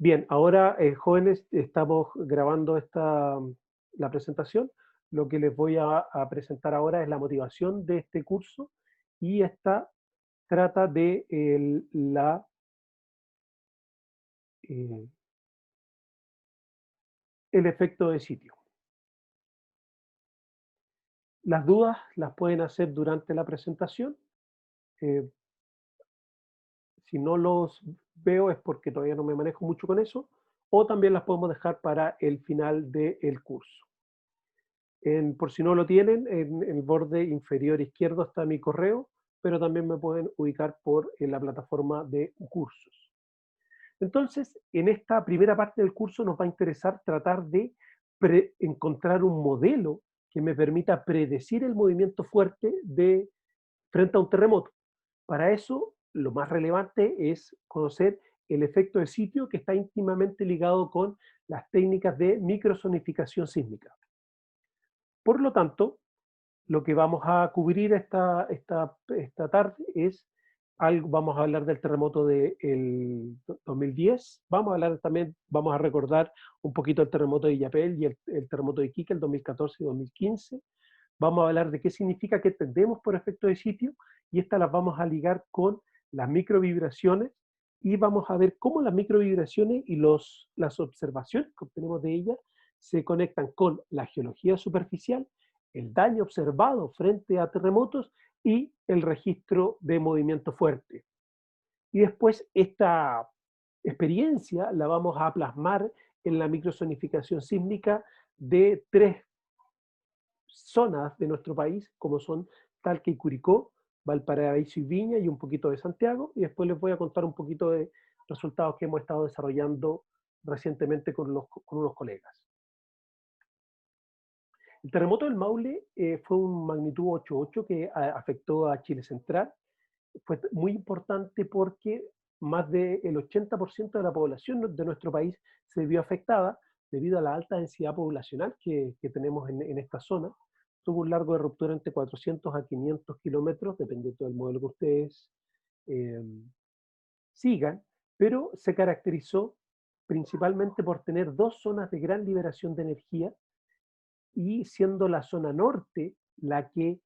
Bien, ahora, jóvenes, estamos grabando la presentación. Lo que les voy a presentar ahora es la motivación de este curso y esta trata de eh, el efecto de sitio. Las dudas las pueden hacer durante la presentación. eh, si no los veo es porque todavía no me manejo mucho con eso, o también las podemos dejar para el final del curso. Por si no lo tienen, en el borde inferior izquierdo está mi correo, pero también me pueden ubicar en la plataforma de cursos. Entonces, en esta primera parte del curso nos va a interesar tratar de encontrar un modelo que me permita predecir el movimiento fuerte frente a un terremoto. Para eso, lo más relevante es conocer el efecto de sitio, que está íntimamente ligado con las técnicas de microsonificación sísmica. Por lo tanto, lo que vamos a cubrir esta tarde es vamos a hablar del terremoto del 2010, vamos a recordar un poquito el terremoto de Illapel y el terremoto de Iquique, el 2014 y 2015. Vamos a hablar de qué significa, qué entendemos por efecto de sitio, y estas las vamos a ligar con las microvibraciones, y vamos a ver cómo las microvibraciones y las observaciones que obtenemos de ellas se conectan con la geología superficial, el daño observado frente a terremotos y el registro de movimiento fuerte. Y después esta experiencia la vamos a plasmar en la microsonificación sísmica de tres zonas de nuestro país, como son Talca y Curicó, Valparaíso y Viña, y un poquito de Santiago, y después les voy a contar un poquito de resultados que hemos estado desarrollando recientemente con unos colegas. El terremoto del Maule fue un magnitud 8.8 que afectó a Chile Central. Fue muy importante porque más del 80% de la población de nuestro país se vio afectada debido a la alta densidad poblacional que tenemos en esta zona. Tuvo un largo de ruptura entre 400 a 500 kilómetros, dependiendo del modelo que ustedes eh, sigan, pero se caracterizó principalmente por tener dos zonas de gran liberación de energía, y siendo la zona norte la que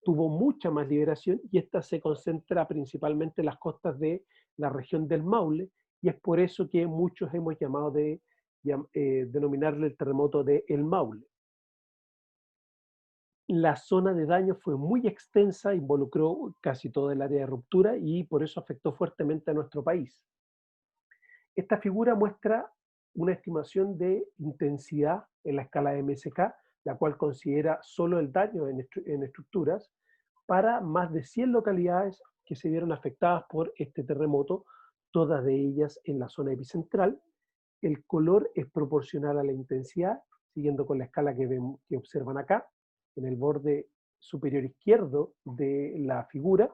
tuvo mucha más liberación, y esta se concentra principalmente en las costas de la región del Maule, y es por eso que muchos hemos llamado denominarle el terremoto de El Maule. La zona de daño fue muy extensa, involucró casi todo el área de ruptura y por eso afectó fuertemente a nuestro país. Esta figura muestra una estimación de intensidad en la escala de MSK, la cual considera solo el daño en estructuras, para más de 100 localidades que se vieron afectadas por este terremoto, todas de ellas en la zona epicentral. El color es proporcional a la intensidad, siguiendo con la escala que observan acá, en el borde superior izquierdo de la figura,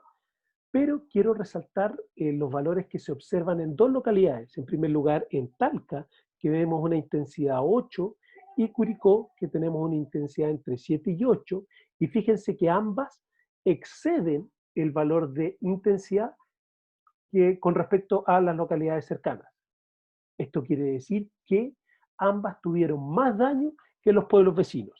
pero quiero resaltar los valores que se observan en dos localidades. En primer lugar, en Talca, que vemos una intensidad 8, y Curicó, que tenemos una intensidad entre 7 y 8, y fíjense que ambas exceden el valor de intensidad con respecto a las localidades cercanas. Esto quiere decir que ambas tuvieron más daño que los pueblos vecinos.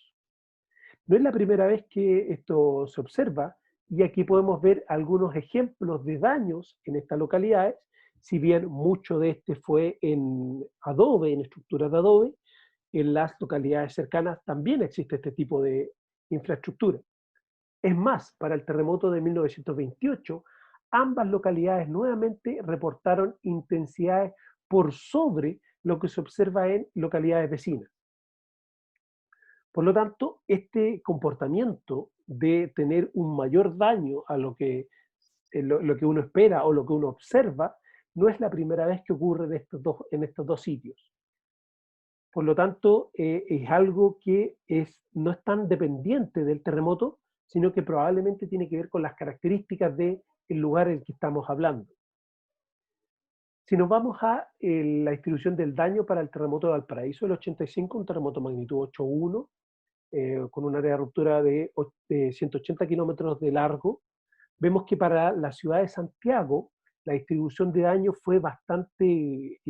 No es la primera vez que esto se observa, y aquí podemos ver algunos ejemplos de daños en estas localidades. Si bien mucho de este fue en adobe, en estructuras de adobe, en las localidades cercanas también existe este tipo de infraestructura. Es más, para el terremoto de 1928, ambas localidades nuevamente reportaron intensidades por sobre lo que se observa en localidades vecinas. Por lo tanto, este comportamiento de tener un mayor daño a lo que uno espera o lo que uno observa, no es la primera vez que ocurre en estos dos sitios. Por lo tanto, es algo que no es tan dependiente del terremoto, sino que probablemente tiene que ver con las características del lugar en el que estamos hablando. Si nos vamos a la distribución del daño para el terremoto de Valparaíso del 85, un terremoto magnitud 8.1, con un área de ruptura de 180 kilómetros de largo, vemos que para la ciudad de Santiago la distribución de daño fue bastante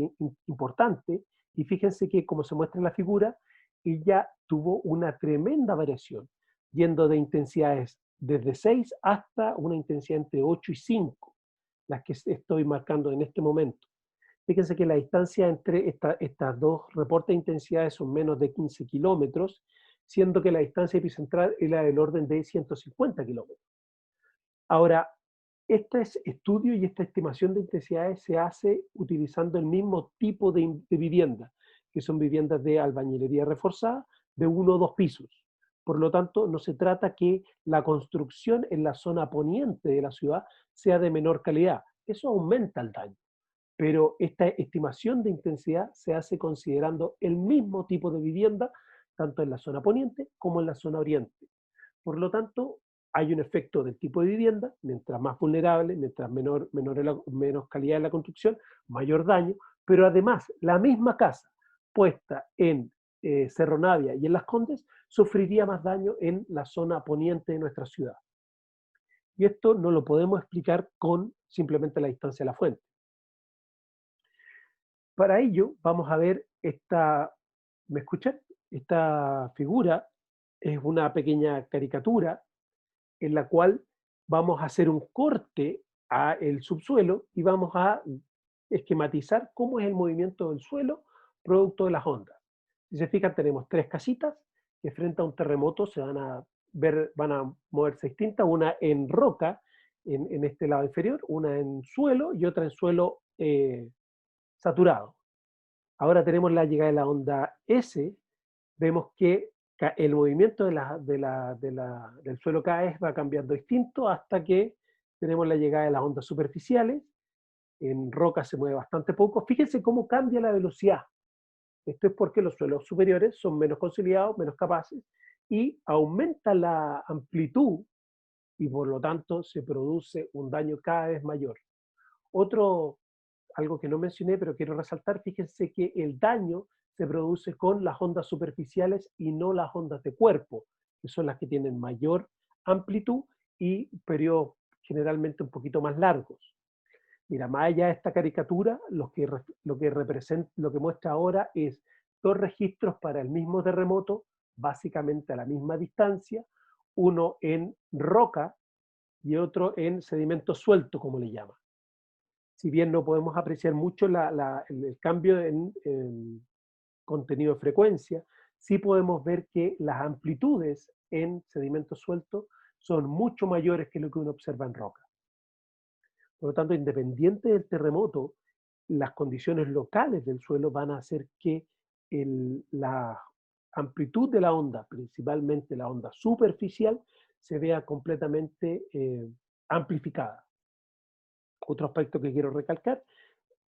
importante, y fíjense que, como se muestra en la figura, ella tuvo una tremenda variación, yendo de intensidades desde 6 hasta una intensidad entre 8 y 5, las que estoy marcando en este momento. Fíjense que la distancia entre estas dos reportes de intensidades son menos de 15 kilómetros, siendo que la distancia epicentral era del orden de 150 kilómetros. Ahora, este estudio y esta estimación de intensidades se hace utilizando el mismo tipo de vivienda, que son viviendas de albañilería reforzada de 1 o 2 pisos. Por lo tanto, no se trata que la construcción en la zona poniente de la ciudad sea de menor calidad. Eso aumenta el daño. Pero esta estimación de intensidad se hace considerando el mismo tipo de vivienda, tanto en la zona poniente como en la zona oriente. Por lo tanto, hay un efecto del tipo de vivienda: mientras más vulnerable, mientras menos calidad de la construcción, mayor daño, pero además la misma casa puesta en Cerro Navia y en Las Condes sufriría más daño en la zona poniente de nuestra ciudad. Y esto no lo podemos explicar con simplemente la distancia a la fuente. Para ello vamos a ver esta, ¿me escuchan? Esta figura es una pequeña caricatura en la cual vamos a hacer un corte al subsuelo y vamos a esquematizar cómo es el movimiento del suelo producto de las ondas. Si se fijan, tenemos 3 casitas que frente a un terremoto se van a ver, van a moverse distintas: una en roca, en este lado inferior, una en suelo y otra en suelo saturado. Ahora tenemos la llegada de la onda S. Vemos que el movimiento del suelo cada vez va cambiando distinto hasta que tenemos la llegada de las ondas superficiales. En roca se mueve bastante poco. Fíjense cómo cambia la velocidad. Esto es porque los suelos superiores son menos conciliados, menos capaces, y aumenta la amplitud, y por lo tanto se produce un daño cada vez mayor. Algo que no mencioné, pero quiero resaltar: fíjense que el daño se produce con las ondas superficiales y no las ondas de cuerpo, que son las que tienen mayor amplitud y periodos generalmente un poquito más largos. Mira, más allá de esta caricatura, lo que muestra ahora es 2 registros para el mismo terremoto, básicamente a la misma distancia, uno en roca y otro en sedimento suelto, como le llaman. Si bien no podemos apreciar mucho el cambio en contenido de frecuencia, sí podemos ver que las amplitudes en sedimento suelto son mucho mayores que lo que uno observa en roca. Por lo tanto, independiente del terremoto, las condiciones locales del suelo van a hacer que la amplitud de la onda, principalmente la onda superficial, se vea completamente amplificada. Otro aspecto que quiero recalcar,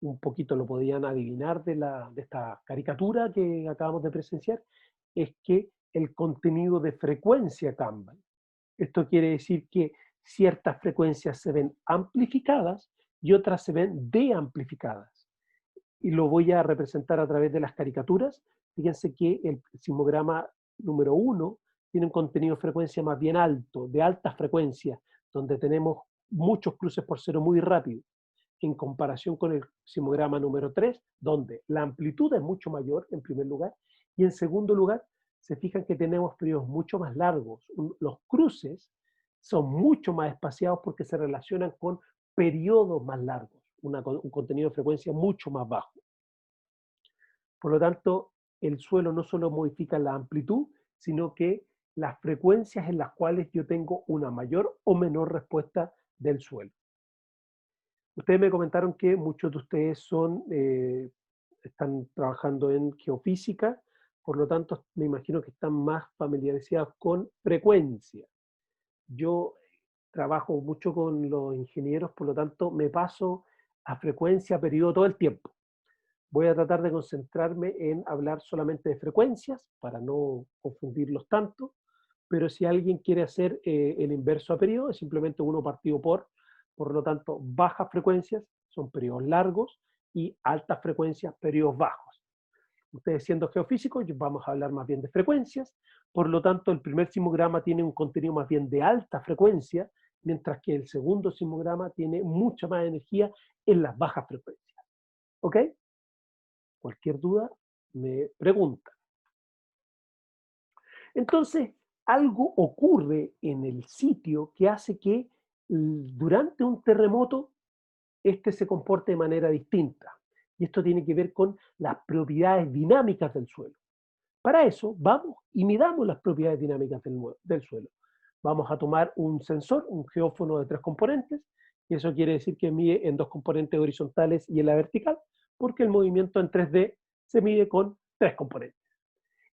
un poquito lo podían adivinar de esta caricatura que acabamos de presenciar, es que el contenido de frecuencia cambia. Esto quiere decir que ciertas frecuencias se ven amplificadas y otras se ven deamplificadas. Y lo voy a representar a través de las caricaturas. Fíjense que el sismograma número 1 tiene un contenido de frecuencia más bien alto, de alta frecuencia, donde tenemos muchos cruces por cero muy rápido, en comparación con el sismograma número 3, donde la amplitud es mucho mayor, en primer lugar, y en segundo lugar, se fijan que tenemos periodos mucho más largos. Los cruces son mucho más espaciados porque se relacionan con periodos más largos, un contenido de frecuencia mucho más bajo. Por lo tanto, el suelo no solo modifica la amplitud, sino que las frecuencias en las cuales yo tengo una mayor o menor respuesta del suelo. Ustedes me comentaron que muchos de ustedes están trabajando en geofísica, por lo tanto me imagino que están más familiarizados con frecuencia. Yo trabajo mucho con los ingenieros, por lo tanto me paso a frecuencia, periodo todo el tiempo. Voy a tratar de concentrarme en hablar solamente de frecuencias para no confundirlos tanto, pero si alguien quiere hacer el inverso a periodo, es simplemente 1 partido por lo tanto, bajas frecuencias son periodos largos y altas frecuencias, periodos bajos. Ustedes, siendo geofísicos, vamos a hablar más bien de frecuencias. Por lo tanto, el primer sismograma tiene un contenido más bien de alta frecuencia mientras que el segundo sismograma tiene mucha más energía en las bajas frecuencias. ¿Ok? Cualquier duda me pregunta. Entonces, algo ocurre en el sitio que hace que durante un terremoto este se comporte de manera distinta. Y esto tiene que ver con las propiedades dinámicas del suelo. Para eso, vamos y midamos las propiedades dinámicas del suelo. Vamos a tomar un sensor, un geófono de 3 componentes, y eso quiere decir que mide en 2 componentes horizontales y en la vertical, porque el movimiento en 3D se mide con 3 componentes.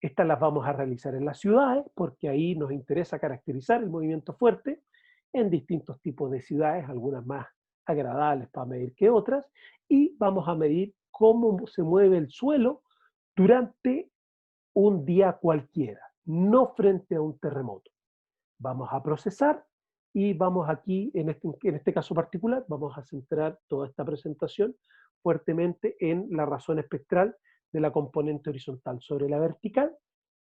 Estas las vamos a realizar en las ciudades, porque ahí nos interesa caracterizar el movimiento fuerte en distintos tipos de ciudades, algunas más agradables para medir que otras, y vamos a medir cómo se mueve el suelo durante un día cualquiera, no frente a un terremoto. Vamos a procesar y vamos aquí, en este caso particular, vamos a centrar toda esta presentación fuertemente en la razón espectral de la componente horizontal sobre la vertical,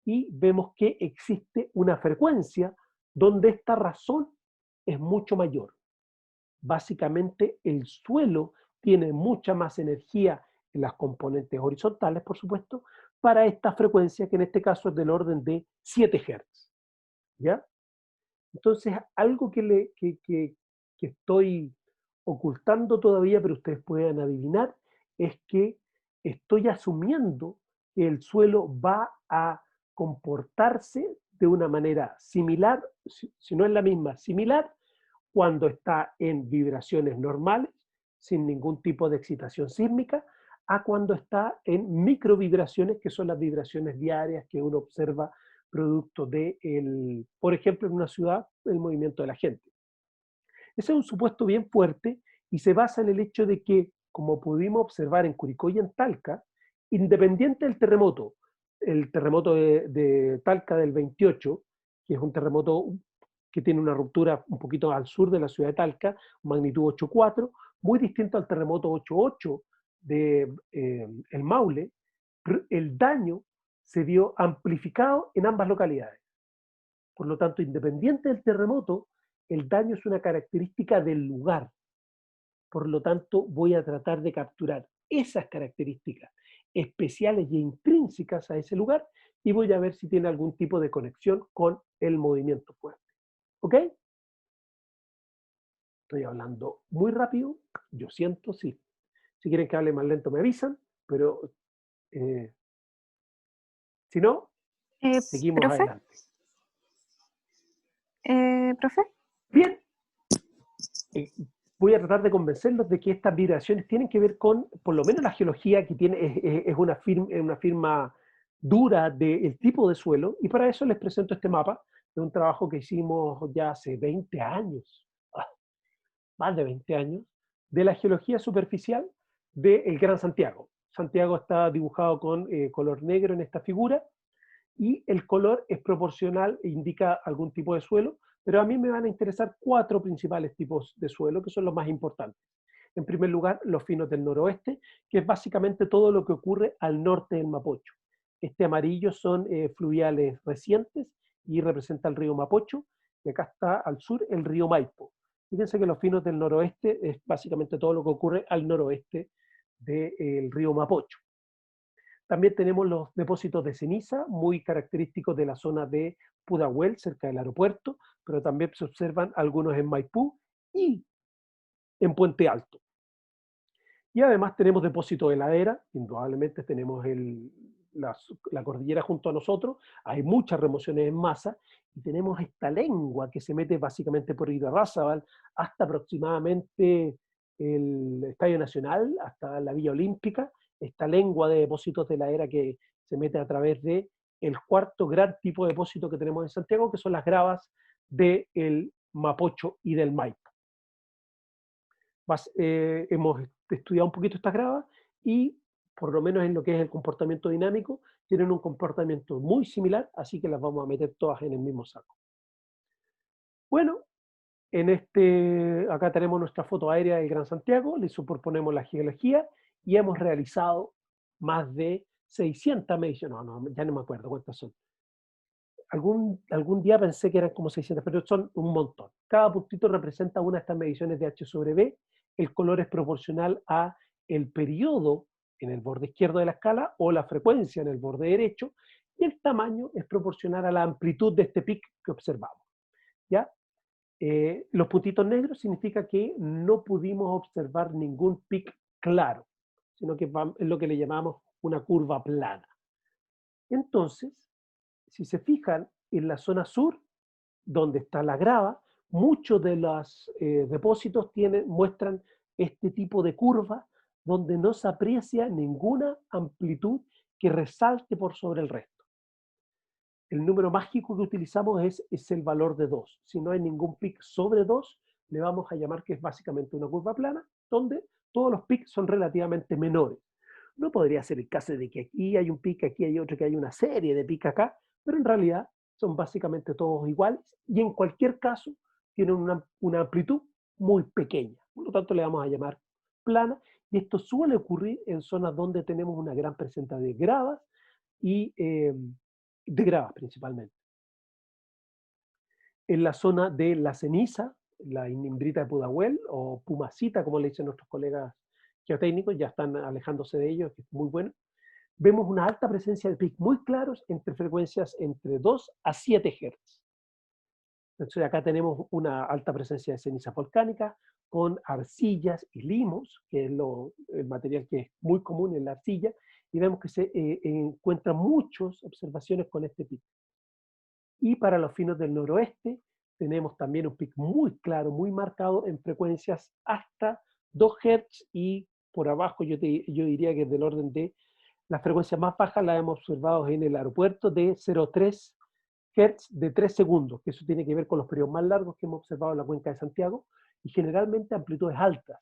y vemos que existe una frecuencia donde esta razón es mucho mayor. Básicamente el suelo tiene mucha más energía en las componentes horizontales, por supuesto, para esta frecuencia que en este caso es del orden de 7 Hz. ¿Ya? Entonces, algo que estoy ocultando todavía, pero ustedes pueden adivinar, es que estoy asumiendo que el suelo va a comportarse de una manera similar, si no es la misma, similar, cuando está en vibraciones normales, sin ningún tipo de excitación sísmica, a cuando está en microvibraciones, que son las vibraciones diarias que uno observa producto de, por ejemplo, en una ciudad, el movimiento de la gente. Ese es un supuesto bien fuerte y se basa en el hecho de que, como pudimos observar en Curicó y en Talca, independiente del terremoto, el terremoto de Talca del 28, que es un terremoto que tiene una ruptura un poquito al sur de la ciudad de Talca, magnitud 8,4, muy distinto al terremoto 8,8 de el Maule, el daño se vio amplificado en ambas localidades. Por lo tanto, independiente del terremoto, el daño es una característica del lugar. Por lo tanto, voy a tratar de capturar esas características especiales e intrínsecas a ese lugar y voy a ver si tiene algún tipo de conexión con el movimiento fuerte. ¿Ok? Estoy hablando muy rápido, yo siento, sí. Si quieren que hable más lento me avisan, pero eh, si no, seguimos Profe, adelante. profe. Bien, voy a tratar de convencerlos de que estas vibraciones tienen que ver con, por lo menos la geología que tiene, es una firma dura del tipo de suelo, y para eso les presento este mapa de un trabajo que hicimos ya hace 20 años, más de 20 años, de la geología superficial del Gran Santiago. Santiago está dibujado con color negro en esta figura, y el color es proporcional e indica algún tipo de suelo, pero a mí me van a interesar 4 principales tipos de suelo, que son los más importantes. En primer lugar, los finos del noroeste, que es básicamente todo lo que ocurre al norte del Mapocho. Este amarillo son fluviales recientes y representa el río Mapocho, y acá está al sur el río Maipo. Fíjense que los finos del noroeste es básicamente todo lo que ocurre al noroeste del río Mapocho. También tenemos los depósitos de ceniza, muy característicos de la zona de Pudahuel, cerca del aeropuerto, pero también se observan algunos en Maipú y en Puente Alto. Y además tenemos depósitos de ladera, indudablemente tenemos la cordillera junto a nosotros, hay muchas remociones en masa, y tenemos esta lengua que se mete básicamente por Irarrázaval hasta aproximadamente el Estadio Nacional, hasta la Villa Olímpica, esta lengua de depósitos de ladera que se mete a través de el cuarto gran tipo de depósito que tenemos en Santiago, que son las gravas del Mapocho y del Maipo. Hemos estudiado un poquito estas gravas y, por lo menos en lo que es el comportamiento dinámico, tienen un comportamiento muy similar, así que las vamos a meter todas en el mismo saco. Bueno, acá tenemos nuestra foto aérea del Gran Santiago, le superponemos la geología y hemos realizado más de 600 mediciones, ya no me acuerdo cuántas son. algún día pensé que eran como 600, pero son un montón. Cada puntito representa una de estas mediciones de H sobre B. El color es proporcional a el periodo en el borde izquierdo de la escala o la frecuencia en el borde derecho, y el tamaño es proporcional a la amplitud de este pic que observamos. ¿Ya? Los puntitos negros significa que no pudimos observar ningún pic claro, sino que es lo que le llamamos una curva plana. Entonces, si se fijan en la zona sur, donde está la grava, muchos de los depósitos muestran este tipo de curva donde no se aprecia ninguna amplitud que resalte por sobre el resto. El número mágico que utilizamos es el valor de 2. Si no hay ningún pic sobre 2, le vamos a llamar que es básicamente una curva plana, donde todos los pics son relativamente menores. No podría ser el caso de que aquí hay un pic, aquí hay otro, que hay una serie de pic acá, pero en realidad son básicamente todos iguales y en cualquier caso tienen una amplitud muy pequeña. Por lo tanto, le vamos a llamar plana, y esto suele ocurrir en zonas donde tenemos una gran presencia de gravas y de gravas principalmente. En la zona de la ceniza, la inimbrita de Pudahuel o pumacita, como le dicen nuestros colegas geotécnicos, ya están alejándose de ellos, que es muy bueno. Vemos una alta presencia de pics muy claros entre frecuencias entre 2 a 7 Hz. Entonces acá tenemos una alta presencia de ceniza volcánica con arcillas y limos, que es el material que es muy común en la arcilla, y vemos que se encuentran muchas observaciones con este pic. Y para los finos del noroeste tenemos también un pic muy claro, muy marcado en frecuencias hasta 2 Hz, y por abajo yo diría que es del orden de las frecuencias más bajas las hemos observado en el aeropuerto de 0,3 Hz de 3 segundos, que eso tiene que ver con los periodos más largos que hemos observado en la cuenca de Santiago, y generalmente amplitudes altas.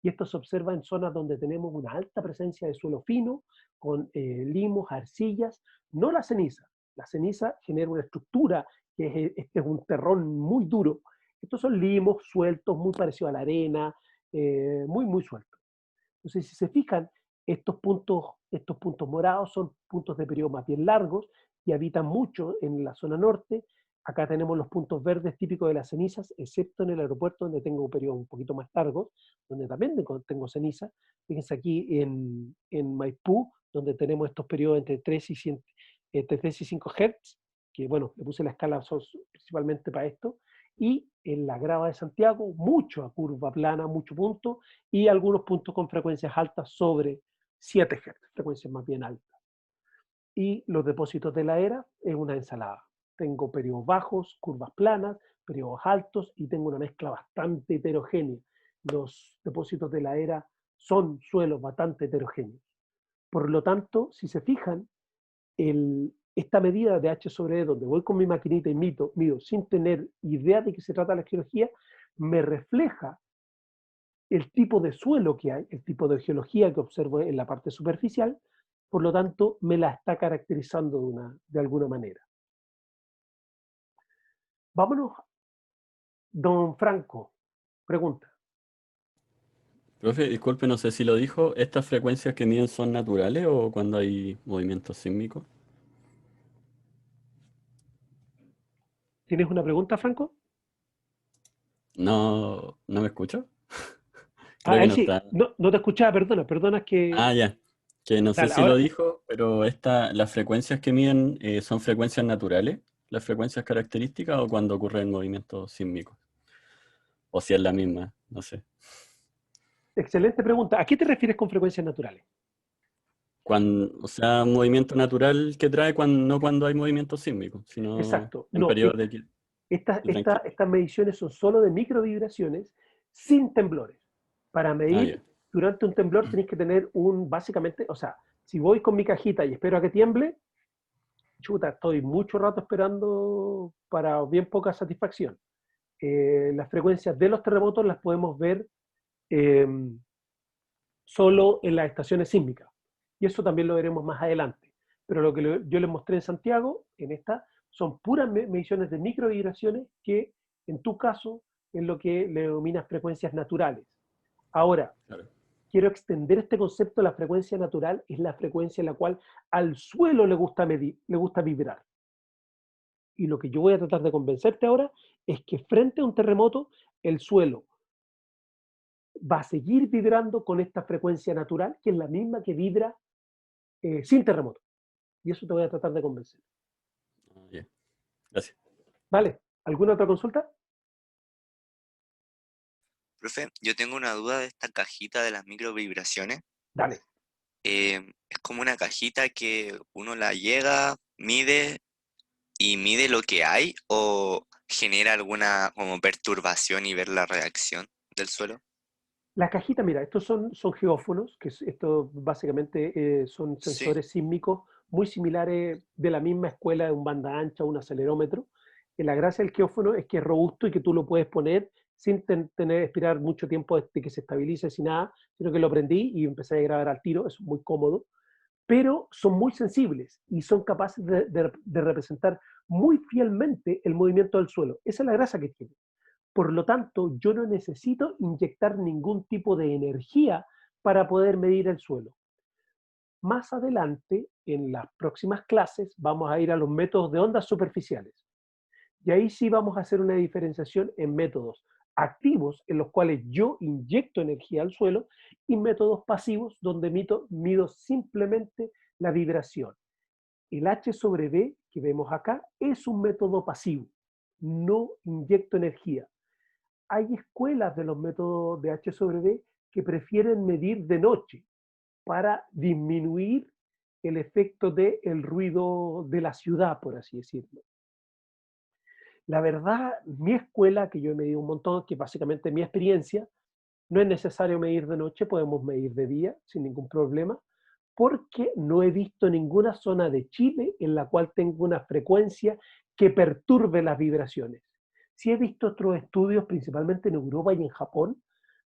Y esto se observa en zonas donde tenemos una alta presencia de suelo fino, con limos, arcillas, no la ceniza. La ceniza genera una estructura este es un terrón muy duro. Estos son limos sueltos, muy parecidos a la arena, muy, muy sueltos. Entonces, si se fijan, estos puntos morados son puntos de periodo más bien largos y habitan mucho en la zona norte. Acá tenemos los puntos verdes típicos de las cenizas, excepto en el aeropuerto, donde tengo periodos un poquito más largos, donde también tengo ceniza. Fíjense aquí en Maipú, donde tenemos estos periodos entre 3 y, 100, entre 3 y 5 Hz, que bueno, le puse la escala principalmente para esto. Y en la grava de Santiago, mucho a curva plana, mucho punto, y algunos puntos con frecuencias altas sobre 7 Hz, frecuencias más bien altas. Y los depósitos de la era es una ensalada. Tengo periodos bajos, curvas planas, periodos altos, y tengo una mezcla bastante heterogénea. Los depósitos de la era son suelos bastante heterogéneos. Por lo tanto, si se fijan, esta medida de H sobre E, donde voy con mi maquinita y mido sin tener idea de qué se trata la geología, me refleja el tipo de suelo que hay, el tipo de geología que observo en la parte superficial. Por lo tanto, me la está caracterizando de alguna manera. Vámonos, don Franco, pregunta. Profe, disculpe, no sé si lo dijo, ¿estas frecuencias que miden son naturales o cuando hay movimientos sísmicos? ¿Tienes una pregunta, Franco? No, ¿no me escucha? Ah, Creo que ahí no sí, está. no te escuchaba, perdona que... Ah, ya. Que no sé Dale, si lo ahora, dijo, pero las frecuencias que miden son frecuencias naturales, las frecuencias características o cuando ocurren movimientos sísmicos. O si es la misma, no sé. excelente pregunta. ¿A qué te refieres con frecuencias naturales? O sea, un movimiento natural que trae no cuando hay movimientos sísmicos, sino Exacto, en no, periodos de tranquilidad. estas mediciones son solo de microvibraciones sin temblores. Para Ah, medir ya. durante un temblor tenéis que tener básicamente, o sea, si voy con mi cajita y espero a que tiemble, chuta, estoy mucho rato esperando para bien poca satisfacción. Las frecuencias de los terremotos las podemos ver eh, solo en las estaciones sísmicas. Y eso también lo veremos más adelante. Pero lo que yo les mostré en Santiago, en esta, son puras mediciones de microvibraciones que, en tu caso, es lo que le denominas frecuencias naturales. Ahora, Claro. quiero extender este concepto. La frecuencia natural es la frecuencia en la cual al suelo le gusta medir, le gusta vibrar. y lo que yo voy a tratar de convencerte ahora es que frente a un terremoto, el suelo va a seguir vibrando con esta frecuencia natural, que es la misma que vibra sin terremoto. Y eso te voy a tratar de convencer. Ah, ya. Gracias. ¿Vale? ¿Alguna otra consulta? Profe, yo tengo una duda de esta cajita de las microvibraciones. Dale. Es como una cajita que uno la llega, mide y mide lo que hay o genera alguna como perturbación y ver la reacción del suelo. La cajita, mira, estos son geófonos, esto básicamente son Sí, sensores sísmicos muy similares de la misma escuela de un banda ancha, un acelerómetro. La gracia del geófono es que es robusto y que tú lo puedes poner sin tener esperar mucho tiempo de que se estabilice, sin nada, sino que lo prendí y empecé a grabar al tiro, eso es muy cómodo, pero son muy sensibles y son capaces de representar muy fielmente el movimiento del suelo. Esa es la gracia que tiene. Por lo tanto, yo no necesito inyectar ningún tipo de energía para poder medir el suelo. Más adelante, en las próximas clases, vamos a ir a los métodos de ondas superficiales. Y ahí sí vamos a hacer una diferenciación en métodos activos, en los cuales yo inyecto energía al suelo, y métodos pasivos, donde mido simplemente la vibración. El H sobre B que vemos acá es un método pasivo. No inyecto energía. Hay escuelas de los métodos de H sobre B que prefieren medir de noche para disminuir el efecto del ruido de la ciudad, por así decirlo. La verdad, mi escuela, que yo he medido un montón, que básicamente mi experiencia, no es necesario medir de noche, podemos medir de día sin ningún problema, porque no he visto ninguna zona de Chile en la cual tenga una frecuencia que perturbe las vibraciones. Sí he visto otros estudios, principalmente en Europa y en Japón,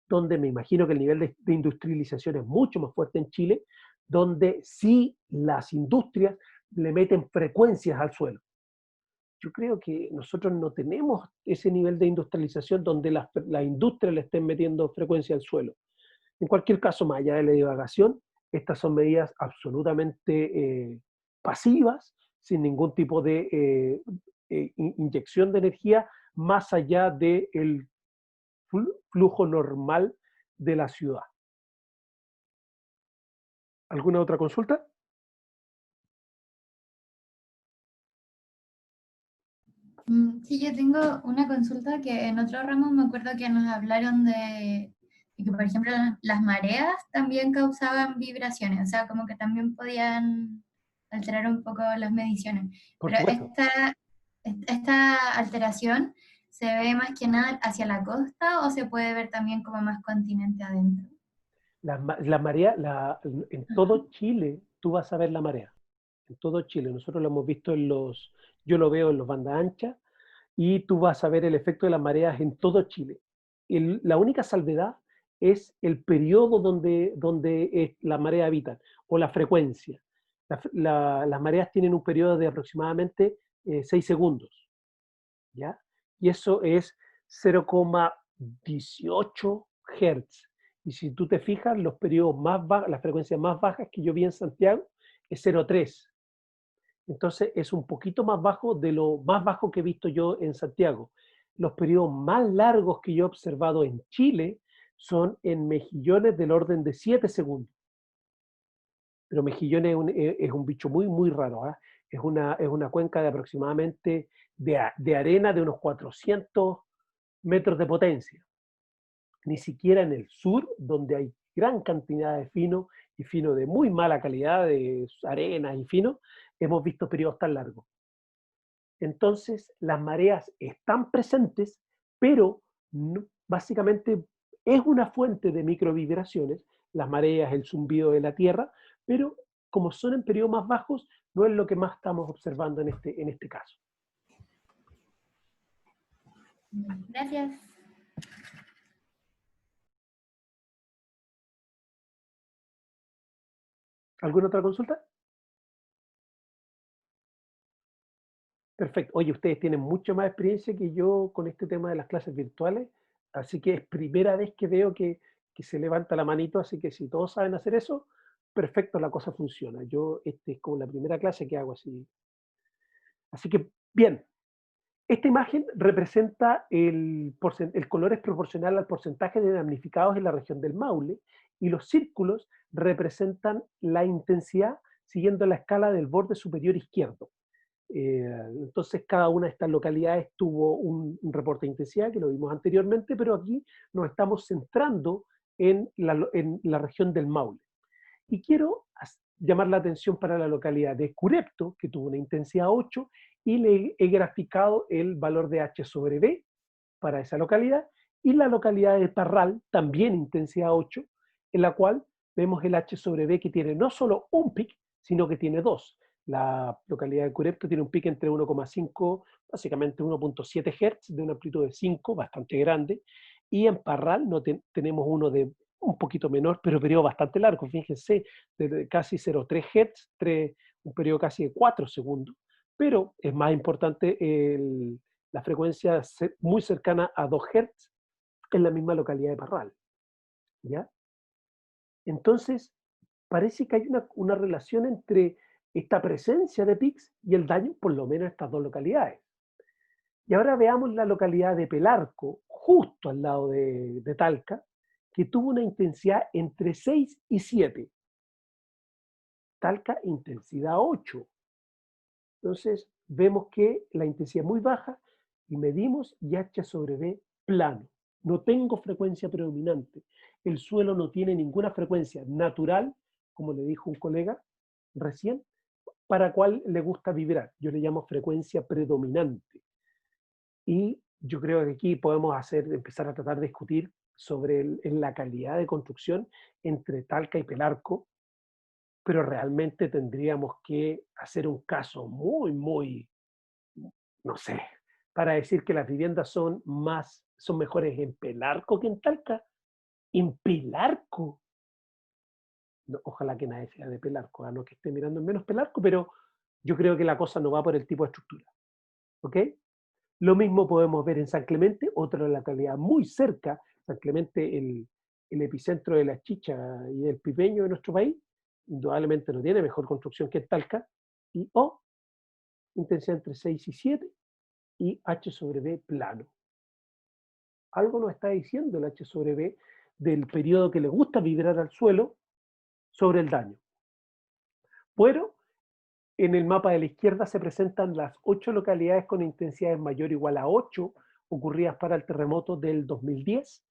donde me imagino que el nivel de industrialización es mucho más fuerte en Chile, donde sí las industrias le meten frecuencias al suelo. Yo creo que nosotros no tenemos ese nivel de industrialización donde la industria le estén metiendo frecuencia al suelo. En cualquier caso, más allá de la divagación, estas son medidas absolutamente pasivas, sin ningún tipo de inyección de energía, más allá del flujo normal de la ciudad. ¿Alguna otra consulta? Sí, yo tengo una consulta que en otro ramo me acuerdo que nos hablaron de que, por ejemplo, las mareas también causaban vibraciones, o sea, como que también podían alterar un poco las mediciones. Por Pero supuesto. esta alteración se ve más que nada hacia la costa o se puede ver también como más continente adentro. La marea, en todo Chile, tú vas a ver la marea. En todo Chile. Nosotros lo hemos visto yo lo veo en los bandas anchas, y tú vas a ver el efecto de las mareas en todo Chile. La única salvedad es el periodo donde la marea habita, o la frecuencia. Las mareas tienen un periodo de aproximadamente 6 segundos, ¿ya? Y eso es 0,18 Hz. Y si tú te fijas, los periodos más bajos, las frecuencias más bajas que yo vi en Santiago es 0,3. Entonces es un poquito más bajo de lo más bajo que he visto yo en Santiago. Los periodos más largos que yo he observado en Chile son en mejillones del orden de 7 segundos. Pero mejillones es un bicho muy, muy raro. ¿eh? Es una cuenca de aproximadamente de arena de unos 400 metros de potencia. Ni siquiera en el sur, donde hay gran cantidad de fino y fino de muy mala calidad, de arenas y fino, hemos visto periodos tan largos. Entonces, las mareas están presentes, pero básicamente es una fuente de microvibraciones, las mareas, el zumbido de la tierra, pero como son en periodos más bajos, no es lo que más estamos observando en este caso. Gracias. ¿Alguna otra consulta? Perfecto. Oye, ustedes tienen mucha más experiencia que yo con este tema de las clases virtuales, así que es primera vez que veo que se levanta la manito, así que si todos saben hacer eso, perfecto, la cosa funciona. Yo, este es como la primera clase que hago así. Así que, bien, Esta imagen representa el color es proporcional al porcentaje de damnificados en la región del Maule, y los círculos representan la intensidad siguiendo la escala del borde superior izquierdo. Entonces cada una de estas localidades tuvo un reporte de intensidad, que lo vimos anteriormente, pero aquí nos estamos centrando en la región del Maule. Y quiero llamar la atención para la localidad de Curepto, que tuvo una intensidad 8, y le he graficado el valor de H sobre B para esa localidad, y la localidad de Parral, también intensidad 8, en la cual vemos el H sobre B que tiene no solo un pic, sino que tiene dos. La localidad de Curepto tiene un pic entre 1,5, básicamente 1,7 Hz, de una amplitud de 5, bastante grande, y en Parral no tenemos uno de un poquito menor, pero periodo bastante largo, fíjense, de casi 0,3 Hz, un periodo casi de 4 segundos, pero es más importante la frecuencia muy cercana a 2 Hz en la misma localidad de Parral, ¿ya? Entonces, parece que hay una relación entre esta presencia de pics y el daño, por lo menos en estas dos localidades. Y ahora veamos la localidad de Pelarco, justo al lado de Talca, que tuvo una intensidad entre 6 y 7. Talca, intensidad 8. Entonces, vemos que la intensidad es muy baja y medimos y H sobre B plano. No tengo frecuencia predominante. El suelo no tiene ninguna frecuencia natural, como le dijo un colega recién, para cual le gusta vibrar. Yo le llamo frecuencia predominante. Y yo creo que aquí podemos empezar a tratar de discutir sobre la calidad de construcción entre Talca y Pelarco, pero realmente tendríamos que hacer un caso muy, no sé, para decir que las viviendas son mejores en Pelarco que en Talca. En Pelarco. No, ojalá que nadie sea de Pelarco, a no que esté mirando en menos Pelarco, pero yo creo que la cosa no va por el tipo de estructura. ¿Ok? Lo mismo podemos ver en San Clemente, otra localidad muy cerca. San Clemente, el epicentro de la chicha y del pipeño de nuestro país, indudablemente no tiene mejor construcción que Talca, y intensidad entre 6 y 7, y H sobre B plano. Algo nos está diciendo el H sobre B del periodo que le gusta vibrar al suelo sobre el daño. Pero en el mapa de la izquierda se presentan las 8 localidades con intensidades mayor o igual a 8 ocurridas para el terremoto del 2010.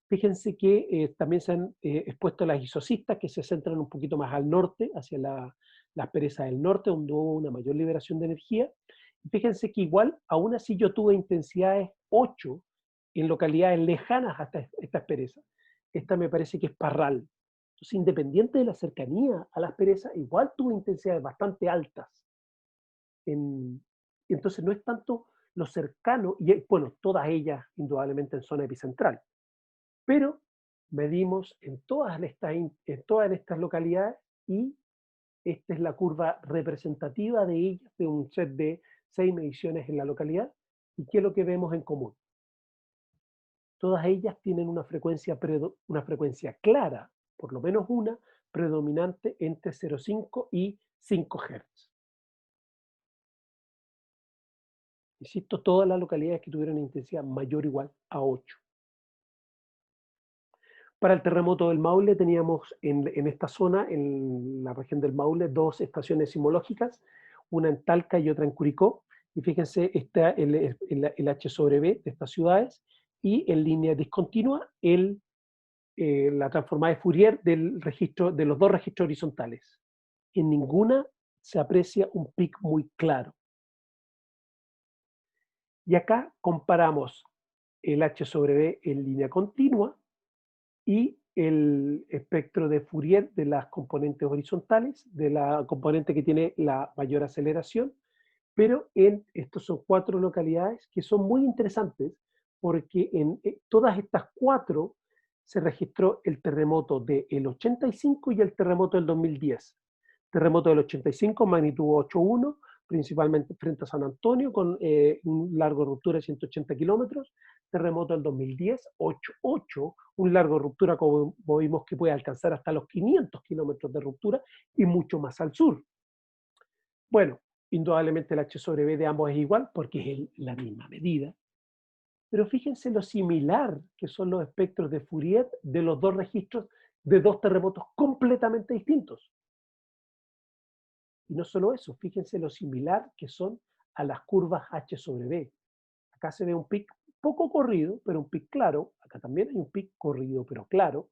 Fíjense que también se han expuesto las isocistas, que se centran un poquito más al norte, hacia las perezas del norte, donde hubo una mayor liberación de energía. Y fíjense que igual, aún así yo tuve intensidades 8 en localidades lejanas hasta estas perezas. Esta me parece que es Parral. Entonces, independiente de la cercanía a las perezas, igual tuvo intensidades bastante altas. Entonces, no es tanto lo cercano, y bueno, todas ellas indudablemente en zona epicentral, pero medimos en todas estas localidades, y esta es la curva representativa de ellas, de un set de 6 mediciones en la localidad. ¿Y qué es lo que vemos en común? Todas ellas tienen una frecuencia clara, por lo menos una, predominante entre 0,5 y 5 Hz. Insisto, todas las localidades que tuvieron intensidad mayor o igual a 8. Para el terremoto del Maule teníamos en esta zona, en la región del Maule, 2 estaciones sismológicas, una en Talca y otra en Curicó. Y fíjense, está el H sobre B de estas ciudades, y en línea discontinua la transformada de Fourier de los dos registros horizontales. En ninguna se aprecia un pic muy claro. Y acá comparamos el H sobre B en línea continua y el espectro de Fourier de las componentes horizontales, de la componente que tiene la mayor aceleración, pero estos son 4 localidades que son muy interesantes, porque en todas estas 4 se registró el terremoto del 85 y el terremoto del 2010. Terremoto del 85, magnitud 8.1, principalmente frente a San Antonio, con un largo de ruptura de 180 kilómetros. Terremoto del 2010, 8.8, un largo de ruptura, como vimos, que puede alcanzar hasta los 500 kilómetros de ruptura y mucho más al sur. Bueno, indudablemente el H sobre B de ambos es igual porque es la misma medida. Pero fíjense lo similar que son los espectros de Fourier de los dos registros de dos terremotos completamente distintos. Y no solo eso, fíjense lo similar que son a las curvas H sobre B. Acá se ve un pic poco corrido, pero un pic claro. Acá también hay un pic corrido, pero claro.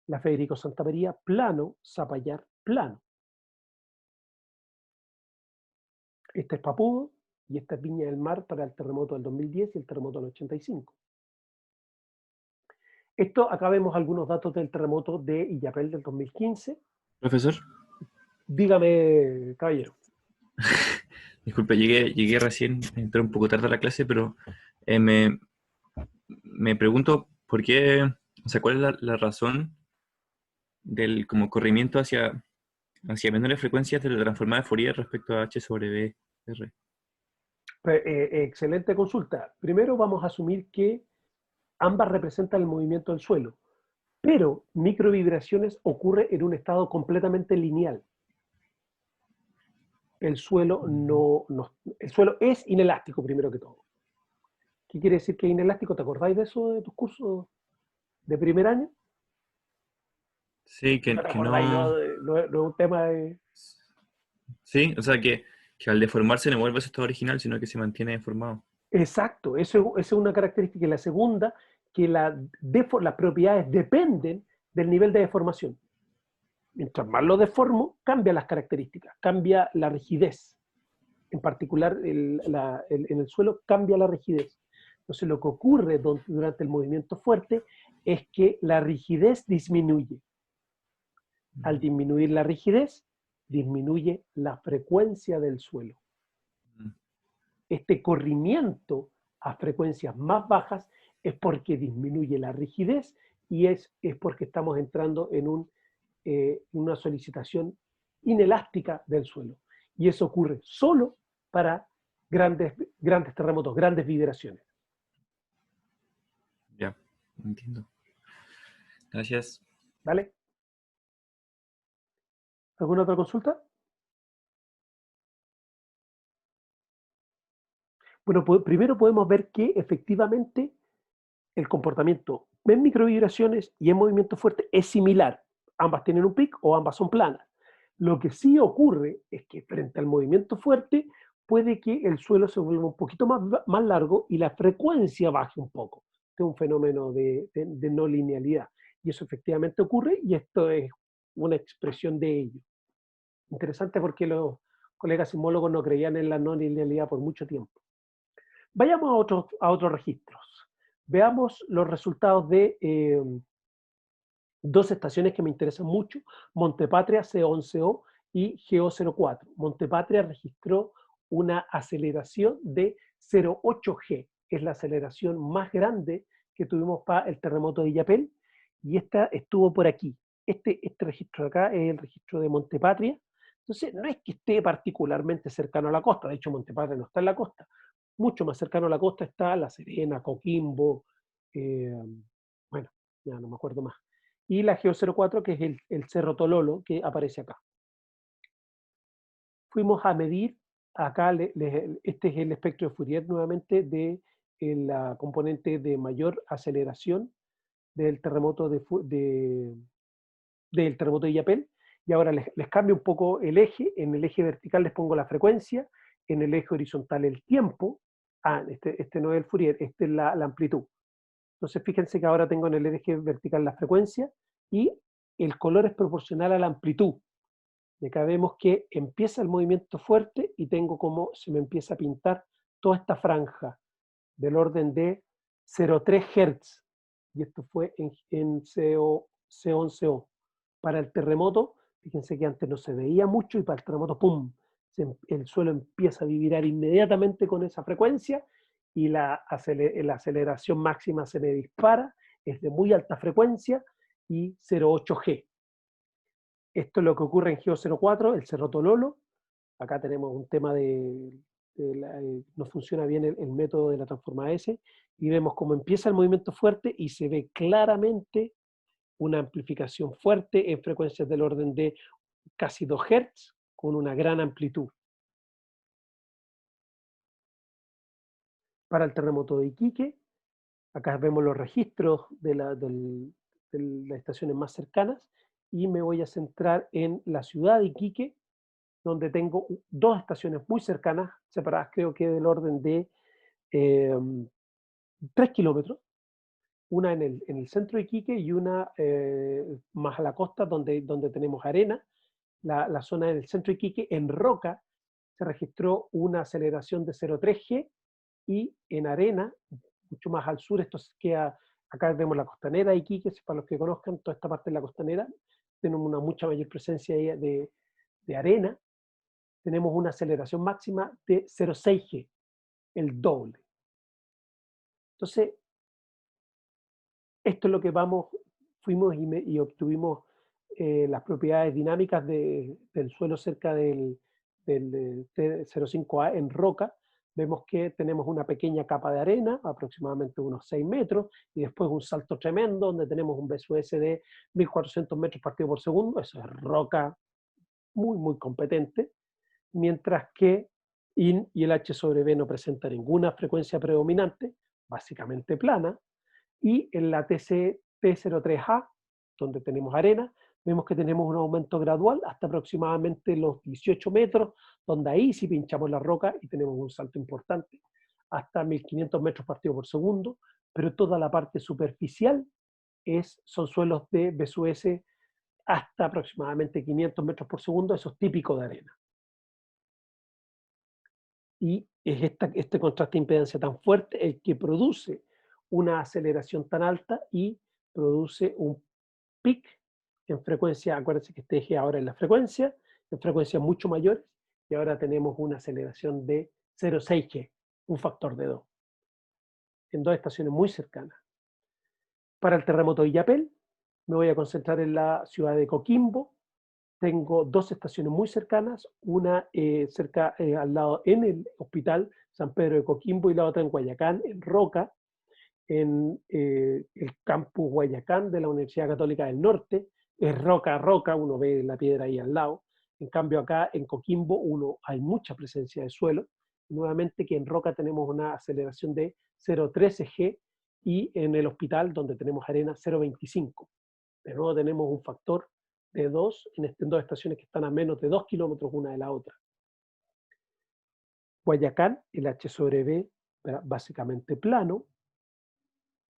La Federico Santamaría, plano. Zapallar, plano. Este es Papudo y esta es Viña del Mar para el terremoto del 2010 y el terremoto del 85. Acá vemos algunos datos del terremoto de Illapel del 2015. Profesor, Dígame, caballero. disculpe, llegué recién, entré un poco tarde a la clase, pero me pregunto por qué, o sea, cuál es la razón del como corrimiento hacia menores frecuencias de la transformada de Fourier respecto a H sobre B R. Excelente consulta. Primero vamos a asumir que ambas representan el movimiento del suelo, pero microvibraciones ocurre en un estado completamente lineal. El suelo el suelo es inelástico primero que todo. ¿Qué quiere decir que es inelástico? ¿Te acordáis de eso de tus cursos de primer año? Sí, que ¿No te que acordáis? no... No es un tema de... Sí, o sea, que al deformarse no vuelve a su estado original, sino que se mantiene deformado. Exacto, eso es una característica. Y la segunda, que las propiedades dependen del nivel de deformación. Mientras más lo deformo, cambia las características, cambia la rigidez. En particular, en el suelo cambia la rigidez. Entonces, lo que ocurre durante el movimiento fuerte es que la rigidez disminuye. Al disminuir la rigidez, disminuye la frecuencia del suelo. Este corrimiento a frecuencias más bajas es porque disminuye la rigidez y es porque estamos entrando en una solicitación inelástica del suelo. Y eso ocurre solo para grandes terremotos, grandes vibraciones. Ya, entiendo. Gracias. ¿Vale? ¿Alguna otra consulta? Bueno, primero podemos ver que efectivamente el comportamiento en microvibraciones y en movimiento fuerte es similar. Ambas tienen un pic o ambas son planas. Lo que sí ocurre es que frente al movimiento fuerte puede que el suelo se vuelva un poquito más largo y la frecuencia baje un poco. Este es un fenómeno de no linealidad. Y eso efectivamente ocurre y esto es una expresión de ello. Interesante porque los colegas sismólogos no creían en la no linealidad por mucho tiempo. Vayamos a otros registros. Veamos los resultados de dos estaciones que me interesan mucho, Montepatria C11O y GO04. Montepatria registró una aceleración de 0,8 G. Es la aceleración más grande que tuvimos para el terremoto de Illapel y esta estuvo por aquí. Este registro de acá es el registro de Montepatria. Entonces, no es que esté particularmente cercano a la costa. De hecho, Montepatria no está en la costa. Mucho más cercano a la costa está La Serena, Coquimbo, bueno, ya no me acuerdo más. Y la GO04, que es el Cerro Tololo, que aparece acá. Fuimos a medir, acá este es el espectro de Fourier nuevamente de la componente de mayor aceleración del terremoto del terremoto de Illapel. Y ahora les cambio un poco el eje. En el eje vertical les pongo la frecuencia, en el eje horizontal el tiempo. Este no es el Fourier, este es la amplitud. Entonces fíjense que ahora tengo en el eje vertical la frecuencia y el color es proporcional a la amplitud. Y acá vemos que empieza el movimiento fuerte y tengo como se me empieza a pintar toda esta franja del orden de 0,3 Hz. Y esto fue en C11O. Para el terremoto, fíjense que antes no se veía mucho y para el terremoto, ¡pum!, el suelo empieza a vibrar inmediatamente con esa frecuencia y la aceleración máxima se me dispara, es de muy alta frecuencia y 0,8 G. Esto es lo que ocurre en GO04, el Cerro Tololo. Acá tenemos un tema no funciona bien el método de la transforma S y vemos cómo empieza el movimiento fuerte y se ve claramente una amplificación fuerte en frecuencias del orden de casi 2 Hz con una gran amplitud. Para el terremoto de Iquique, acá vemos los registros de las estaciones más cercanas, y me voy a centrar en la ciudad de Iquique, donde tengo dos estaciones muy cercanas, separadas creo que del orden de 3 kilómetros, una en el centro de Iquique y una más a la costa, donde tenemos arena. La zona del centro de Iquique, en Roca, se registró una aceleración de 0,3 G, y en arena, mucho más al sur, esto queda, acá vemos la costanera de Iquique, para los que conozcan, toda esta parte de la costanera, tenemos una mucha mayor presencia de arena, tenemos una aceleración máxima de 0,6 G, el doble. Entonces, esto es lo que fuimos y obtuvimos las propiedades dinámicas del suelo cerca del T05A en Roca. Vemos que tenemos una pequeña capa de arena, aproximadamente unos 6 metros, y después un salto tremendo, donde tenemos un BSUS de 1400 metros partido por segundo. Eso es roca muy, muy competente, mientras que IN y el H sobre B no presenta ninguna frecuencia predominante, básicamente plana. Y en la T03A, donde tenemos arena, vemos que tenemos un aumento gradual hasta aproximadamente los 18 metros, donde ahí sí pinchamos la roca y tenemos un salto importante, hasta 1500 metros partido por segundo, pero toda la parte superficial son suelos de BSUS hasta aproximadamente 500 metros por segundo, eso es típico de arena. Y es este contraste de impedancia tan fuerte el que produce una aceleración tan alta y produce un pic en frecuencia. Acuérdense que este eje ahora es la frecuencia, en frecuencias mucho mayores, y ahora tenemos una aceleración de 0,6 G, un factor de 2, en dos estaciones muy cercanas. Para el terremoto de Illapel, me voy a concentrar en la ciudad de Coquimbo. Tengo dos estaciones muy cercanas, una cerca al lado en el hospital San Pedro de Coquimbo, y la otra en Guayacán, en Roca, en el campus Guayacán de la Universidad Católica del Norte. Es roca a roca, uno ve la piedra ahí al lado. En cambio acá en Coquimbo hay mucha presencia de suelo. Nuevamente que en Roca tenemos una aceleración de 0,13 G, y en el hospital, donde tenemos arena, 0,25. De nuevo tenemos un factor de 2 en dos estaciones que están a menos de 2 kilómetros una de la otra. Guayacán, el H sobre B, básicamente plano,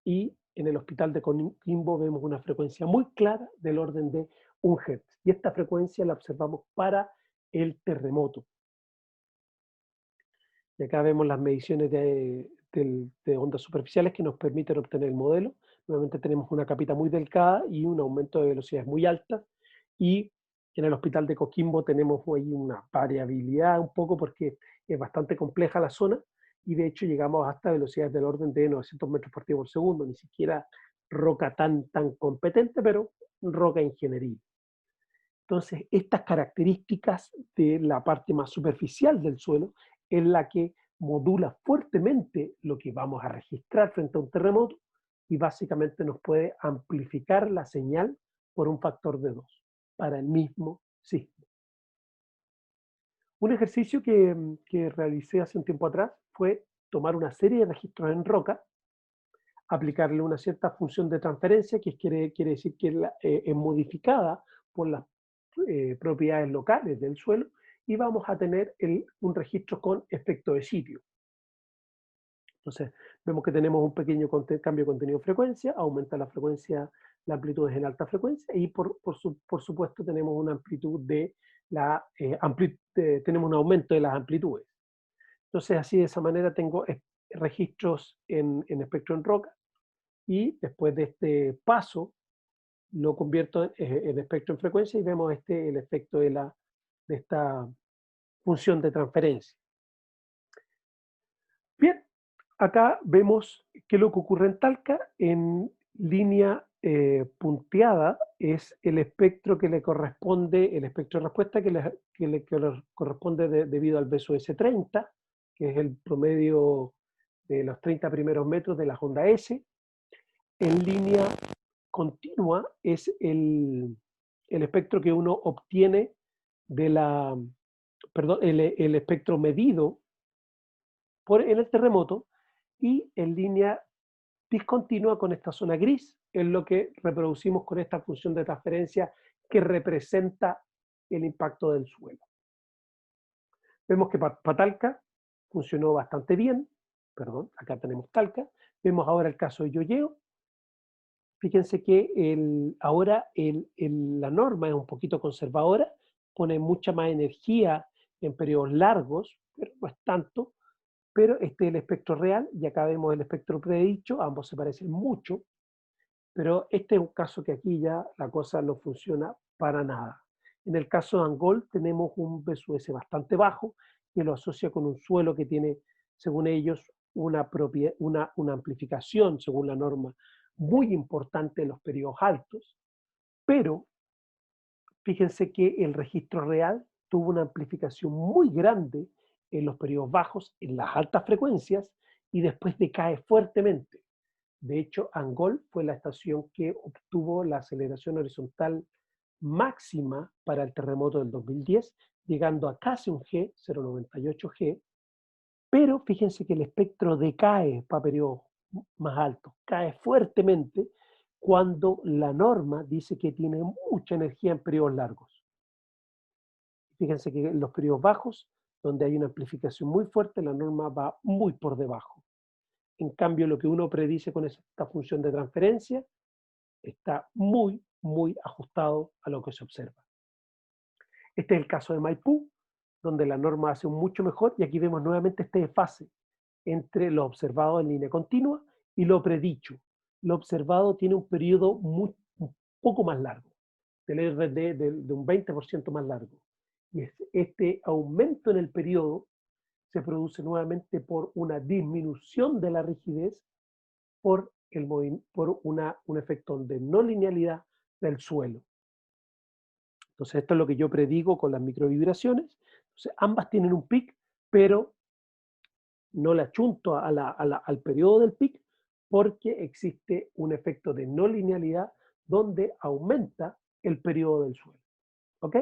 y en el hospital de Coquimbo vemos una frecuencia muy clara del orden de 1 Hz. Y esta frecuencia la observamos para el terremoto. Y acá vemos las mediciones de ondas superficiales que nos permiten obtener el modelo. Nuevamente tenemos una capita muy delgada y un aumento de velocidades muy altas. Y en el hospital de Coquimbo tenemos ahí una variabilidad un poco, porque es bastante compleja la zona, y de hecho llegamos hasta velocidades del orden de 900 metros partido por segundo, ni siquiera roca tan competente, pero roca ingeniería. Entonces, estas características de la parte más superficial del suelo es la que modula fuertemente lo que vamos a registrar frente a un terremoto, y básicamente nos puede amplificar la señal por un factor de 2 para el mismo sismo. Un ejercicio que realicé hace un tiempo atrás fue tomar una serie de registros en roca, aplicarle una cierta función de transferencia, que quiere decir que es modificada por las propiedades locales del suelo, y vamos a tener un registro con efecto de sitio. Entonces, vemos que tenemos un pequeño cambio de contenido de frecuencia, aumenta la frecuencia, la amplitud es en alta frecuencia, y por supuesto tenemos una amplitud tenemos un aumento de las amplitudes. Entonces, así de esa manera tengo registros en espectro en roca, y después de este paso lo convierto en espectro en frecuencia, y vemos el efecto de esta función de transferencia. Bien, acá vemos qué es lo que ocurre en Talca. En línea punteada es el espectro que le corresponde, el espectro de respuesta que le corresponde debido al BSUS 30, que es el promedio de los 30 primeros metros de la onda S. En línea continua es el espectro que uno obtiene el espectro medido en el terremoto, y en línea discontinua con esta zona gris, es lo que reproducimos con esta función de transferencia que representa el impacto del suelo. Vemos que para Talca funcionó bastante bien, perdón, acá tenemos Talca, vemos ahora el caso de Yoyeo. Fíjense que ahora la norma es un poquito conservadora, pone mucha más energía en periodos largos, pero no es tanto, pero este es el espectro real, y acá vemos el espectro predicho, ambos se parecen mucho, pero este es un caso que aquí ya la cosa no funciona para nada. En el caso de Angol tenemos un BSUS bastante bajo, que lo asocia con un suelo que tiene, según ellos, una amplificación, según la norma, muy importante en los periodos altos, pero fíjense que el registro real tuvo una amplificación muy grande en los periodos bajos, en las altas frecuencias, y después decae fuertemente. De hecho, Angol fue la estación que obtuvo la aceleración horizontal máxima para el terremoto del 2010, llegando a casi un G, 0,98 G, pero fíjense que el espectro decae para periodos más altos, cae fuertemente cuando la norma dice que tiene mucha energía en periodos largos. Fíjense que en los periodos bajos, donde hay una amplificación muy fuerte, la norma va muy por debajo. En cambio, lo que uno predice con esta función de transferencia está muy, muy ajustado a lo que se observa. Este es el caso de Maipú, donde la norma hace mucho mejor, y aquí vemos nuevamente este desfase entre lo observado en línea continua y lo predicho. Lo observado tiene un periodo un poco más largo, del RD de un 20% más largo. Y este aumento en el periodo se produce nuevamente por una disminución de la rigidez por un efecto de no linealidad del suelo. Entonces esto es lo que yo predigo con las microvibraciones. Entonces ambas tienen un pic, pero no le achunto al periodo del pic porque existe un efecto de no linealidad donde aumenta el periodo del suelo. ¿Ok?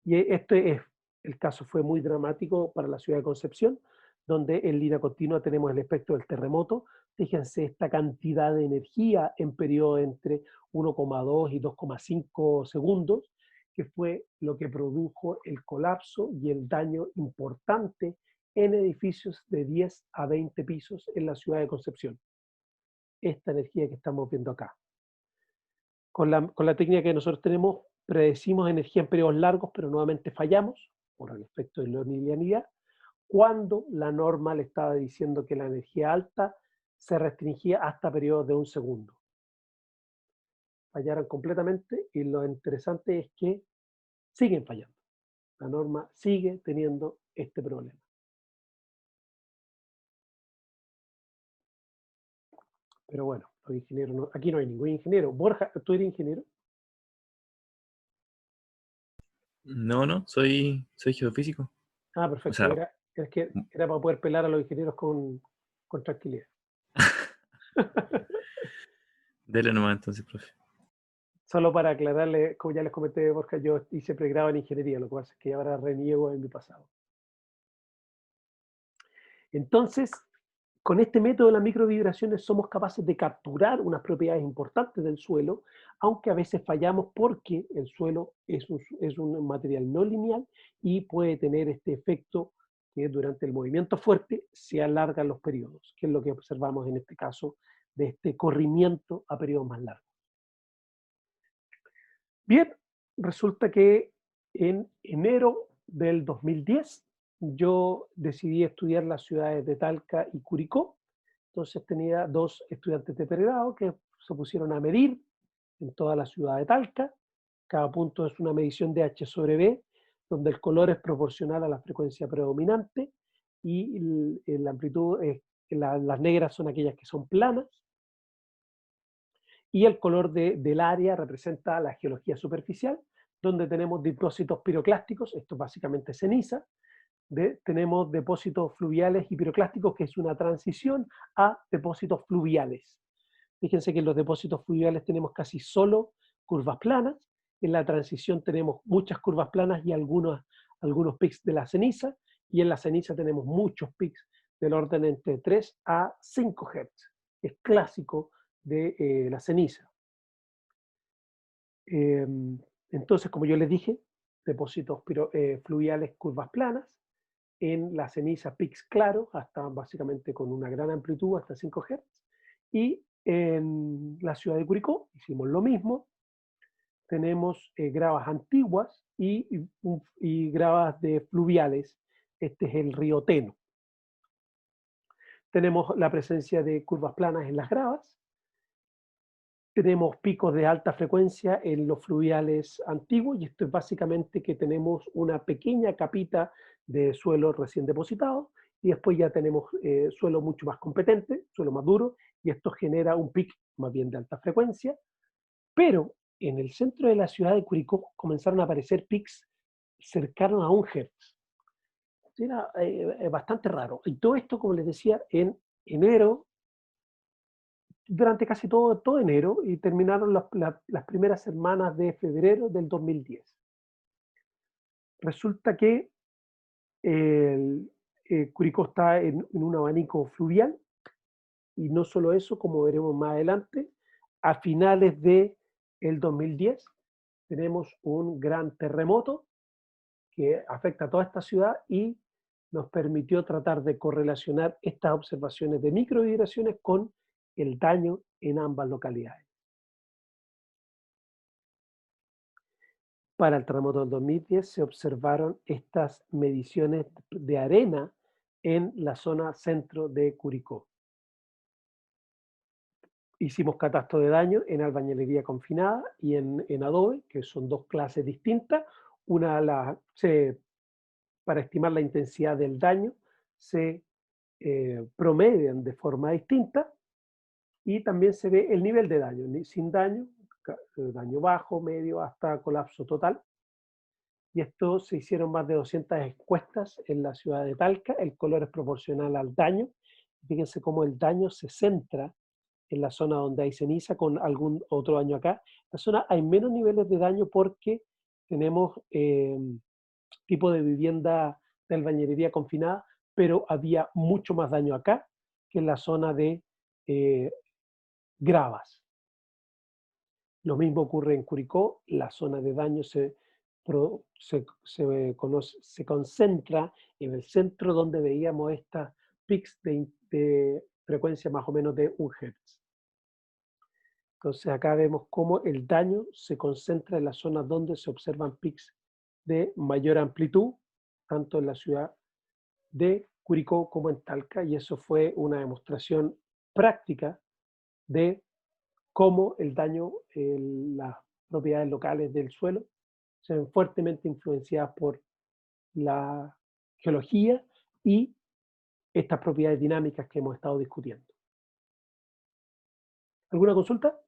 Y el caso fue muy dramático para la ciudad de Concepción, donde en línea continua tenemos el espectro del terremoto. Fíjense esta cantidad de energía en periodo entre 1,2 y 2,5 segundos, que fue lo que produjo el colapso y el daño importante en edificios de 10 a 20 pisos en la ciudad de Concepción. Esta energía que estamos viendo acá. Con la técnica que nosotros tenemos, predecimos energía en periodos largos, pero nuevamente fallamos por el efecto de la linealidad, cuando la norma le estaba diciendo que la energía alta se restringía hasta periodos de 1 segundo. Fallaron completamente, y lo interesante es que siguen fallando. La norma sigue teniendo este problema. Pero bueno, los ingenieros no, aquí no hay ningún ingeniero. Borja, ¿tú eres ingeniero? No, soy geofísico. Ah, perfecto. O sea, Era para poder pelar a los ingenieros con tranquilidad. dele nomás entonces, profe. Solo para aclararle, como ya les comenté, Borja, yo hice pregrado en ingeniería, lo que pasa es que ahora reniego en mi pasado. Entonces, con este método de las microvibraciones somos capaces de capturar unas propiedades importantes del suelo, aunque a veces fallamos porque el suelo es un material no lineal y puede tener este efecto que durante el movimiento fuerte se alargan los periodos, que es lo que observamos en este caso de este corrimiento a periodos más largos. Bien, resulta que en enero del 2010 yo decidí estudiar las ciudades de Talca y Curicó. Entonces tenía 2 estudiantes de pregrado que se pusieron a medir en toda la ciudad de Talca. Cada punto es una medición de H sobre B, donde el color es proporcional a la frecuencia predominante y la amplitud, las negras son aquellas que son planas, y el color del área representa la geología superficial, donde tenemos depósitos piroclásticos, esto es básicamente ceniza, tenemos depósitos fluviales y piroclásticos, que es una transición a depósitos fluviales. Fíjense que en los depósitos fluviales tenemos casi solo curvas planas, en la transición tenemos muchas curvas planas y algunos pics de la ceniza, y en la ceniza tenemos muchos pics del orden entre 3 a 5 Hz. Es clásico de la ceniza. Entonces, como yo les dije, depósitos fluviales, curvas planas, en la ceniza pics claros, hasta básicamente con una gran amplitud, hasta 5 Hz, y en la ciudad de Curicó hicimos lo mismo. Tenemos gravas antiguas y gravas de fluviales. Este es el río Teno. Tenemos la presencia de curvas planas en las gravas. Tenemos picos de alta frecuencia en los fluviales antiguos, y esto es básicamente que tenemos una pequeña capita de suelo recién depositado, y después ya tenemos suelo mucho más competente, suelo más duro, y esto genera un pic más bien de alta frecuencia. Pero en el centro de la ciudad de Curicó comenzaron a aparecer pics cercanos a 1 Hz. Era bastante raro. Y todo esto, como les decía, en enero, durante casi todo enero, y terminaron las primeras semanas de febrero del 2010. Resulta que Curicó está en un abanico fluvial, y no solo eso, como veremos más adelante, a finales del 2010 tenemos un gran terremoto que afecta a toda esta ciudad y nos permitió tratar de correlacionar estas observaciones de microvibraciones con el daño en ambas localidades. Para el terremoto del 2010 se observaron estas mediciones de arena en la zona centro de Curicó. Hicimos catastro de daño en albañilería confinada y en adobe, que son dos clases distintas. Para estimar la intensidad del daño se promedian de forma distinta, y también se ve el nivel de daño, sin daño, daño bajo, medio, hasta colapso total. Y esto se hicieron más de 200 encuestas en la ciudad de Talca. El color es proporcional al daño. Fíjense cómo el daño se centra en la zona donde hay ceniza, con algún otro daño acá. En la zona hay menos niveles de daño porque tenemos tipo de vivienda de albañilería confinada, pero había mucho más daño acá que en la zona de gravas. Lo mismo ocurre en Curicó. La zona de daño se concentra en el centro, donde veíamos estas pics de frecuencia más o menos de 1 Hz. Entonces acá vemos cómo el daño se concentra en las zonas donde se observan pics de mayor amplitud, tanto en la ciudad de Curicó como en Talca, y eso fue una demostración práctica de cómo el daño en las propiedades locales del suelo se ven fuertemente influenciadas por la geología y estas propiedades dinámicas que hemos estado discutiendo. ¿Alguna consulta?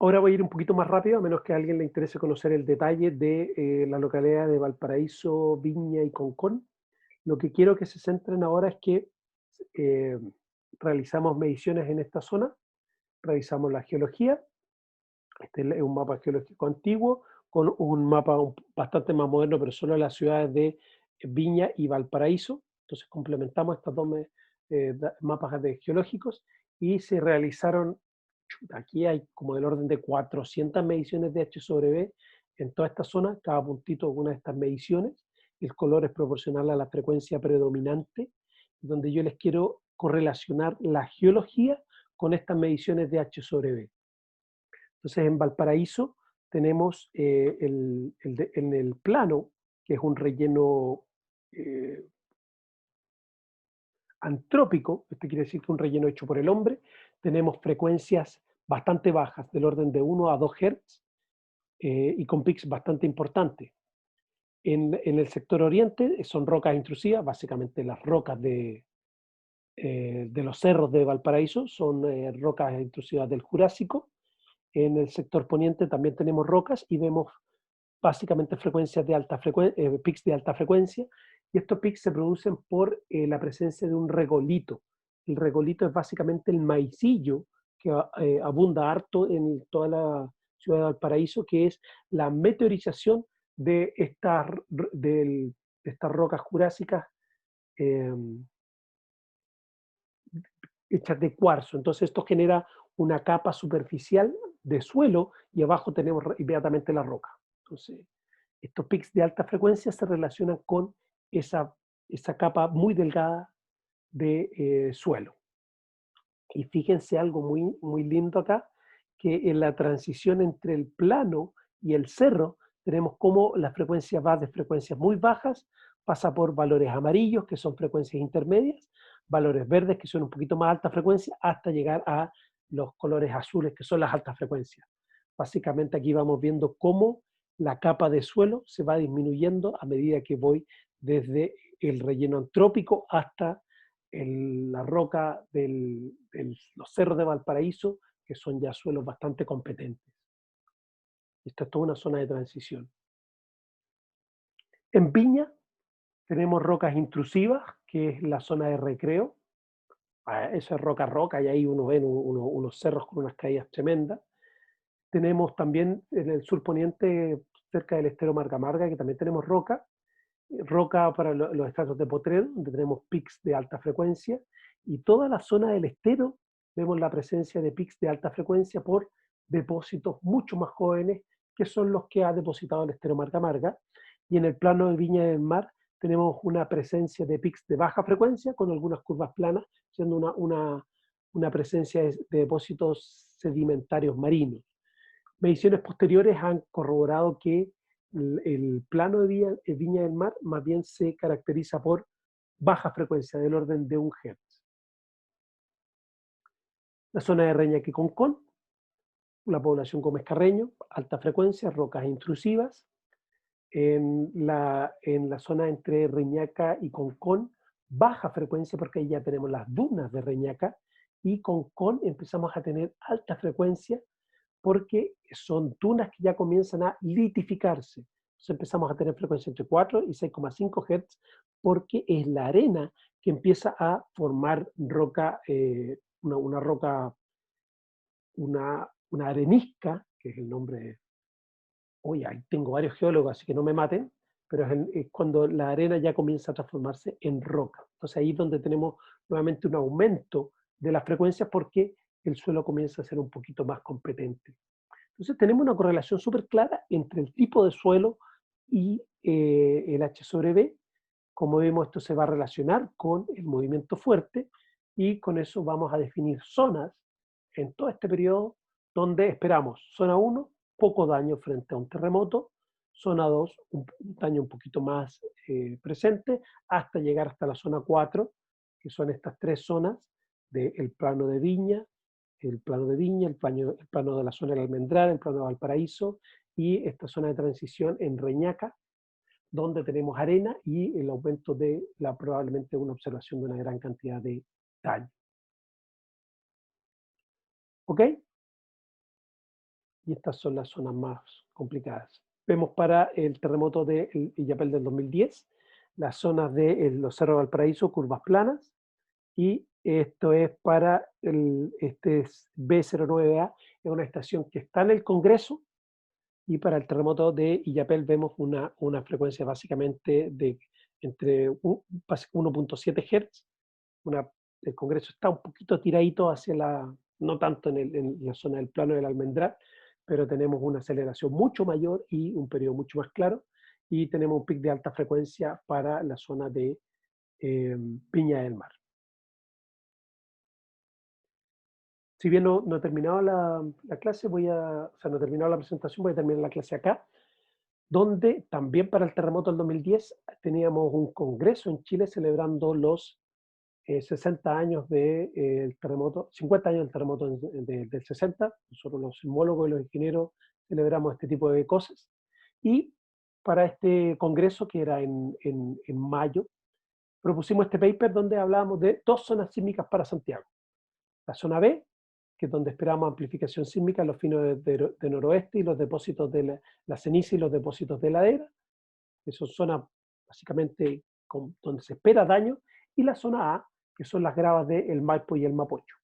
Ahora voy a ir un poquito más rápido, a menos que a alguien le interese conocer el detalle de la localidad de Valparaíso, Viña y Concón. Lo que quiero que se centren ahora es que realizamos mediciones en esta zona, revisamos la geología. Este es un mapa geológico antiguo, con un mapa bastante más moderno, pero solo en las ciudades de Viña y Valparaíso. Entonces complementamos estos dos mapas geológicos, y se realizaron, aquí hay como del orden de 400 mediciones de H sobre B en toda esta zona, cada puntito de una de estas mediciones. El color es proporcional a la frecuencia predominante, donde yo les quiero correlacionar la geología con estas mediciones de H sobre B. Entonces en Valparaíso tenemos en el plano, que es un relleno antrópico, esto quiere decir que un relleno hecho por el hombre, tenemos frecuencias bastante bajas, del orden de 1 a 2 Hz, y con pics bastante importantes. En el sector oriente son rocas intrusivas, básicamente las rocas de los cerros de Valparaíso son rocas intrusivas del Jurásico. En el sector poniente también tenemos rocas y vemos básicamente frecuencias de pics de alta frecuencia, y estos pics se producen por la presencia de un regolito. El regolito es básicamente el maicillo que abunda harto en toda la ciudad de Valparaíso, que es la meteorización de estas rocas jurásicas hechas de cuarzo. Entonces esto genera una capa superficial de suelo y abajo tenemos inmediatamente la roca. Entonces estos pics de alta frecuencia se relacionan con esa capa muy delgada de suelo. Y fíjense algo muy, muy lindo acá, que en la transición entre el plano y el cerro tenemos cómo la frecuencia va de frecuencias muy bajas, pasa por valores amarillos, que son frecuencias intermedias, valores verdes, que son un poquito más alta frecuencia, hasta llegar a los colores azules, que son las altas frecuencias. Básicamente aquí vamos viendo cómo la capa de suelo se va disminuyendo a medida que voy desde el relleno antrópico hasta la roca de los cerros de Valparaíso, que son ya suelos bastante competentes. Esta es toda una zona de transición. En Viña tenemos rocas intrusivas, que es la zona de recreo. Eso es roca, y ahí uno ve unos cerros con unas caídas tremendas. Tenemos también en el sur poniente, cerca del estero Marga Marga, que también tenemos roca para los estratos de Potrero, donde tenemos pics de alta frecuencia, y toda la zona del estero vemos la presencia de pics de alta frecuencia por depósitos mucho más jóvenes, que son los que ha depositado el estero Marga Marga, y en el plano de Viña del Mar tenemos una presencia de pics de baja frecuencia, con algunas curvas planas, siendo una presencia de depósitos sedimentarios marinos. Mediciones posteriores han corroborado que el plano de Viña del Mar más bien se caracteriza por baja frecuencia del orden de 1 Hz. La zona de Reñaca y Concón, la población Gómez Carreño, alta frecuencia, rocas intrusivas. En la zona entre Reñaca y Concón, baja frecuencia, porque ahí ya tenemos las dunas de Reñaca, y Concón empezamos a tener alta frecuencia, porque son dunas que ya comienzan a litificarse. Entonces empezamos a tener frecuencia entre 4 y 6,5 Hz, porque es la arena que empieza a formar roca, una arenisca, que es el nombre. Oye, ahí tengo varios geólogos, así que no me maten, pero es cuando la arena ya comienza a transformarse en roca. Entonces ahí es donde tenemos nuevamente un aumento de las frecuencias, porque el suelo comienza a ser un poquito más competente. Entonces tenemos una correlación súper clara entre el tipo de suelo y el H sobre B. Como vemos, esto se va a relacionar con el movimiento fuerte, y con eso vamos a definir zonas en todo este periodo donde esperamos zona 1, poco daño frente a un terremoto, zona 2, un daño un poquito más presente, hasta llegar hasta la zona 4, que son estas 3 zonas del plano de Viña, el plano de la zona del Almendral, el plano de Valparaíso, y esta zona de transición en Reñaca, donde tenemos arena y el aumento de probablemente una observación de una gran cantidad de daño. ¿Ok? Y estas son las zonas más complicadas. Vemos para el terremoto de Illapel del 2010, las zonas de los Cerros de Valparaíso, curvas planas, y esto es para este es B09A, es una estación que está en el Congreso, y para el terremoto de Illapel vemos una frecuencia básicamente de entre 1.7 Hz. El Congreso está un poquito tiradito hacia no tanto en la zona del plano del Almendral, pero tenemos una aceleración mucho mayor y un periodo mucho más claro, y tenemos un pic de alta frecuencia para la zona de Viña del Mar. Si bien no he terminado la clase, no he terminado la presentación, voy a terminar la clase acá, donde también para el terremoto del 2010 teníamos un congreso en Chile celebrando los 60 años del terremoto, 50 años del terremoto del 60. Nosotros los sismólogos y los ingenieros celebramos este tipo de cosas. Y para este congreso, que era en mayo, propusimos este paper donde hablábamos de 2 zonas sísmicas para Santiago. La zona B, que es donde esperamos amplificación sísmica en los finos de noroeste y los depósitos de la ceniza y los depósitos de ladera, que son zonas básicamente donde se espera daño, y la zona A, que son las gravas del Maipo y el Mapocho.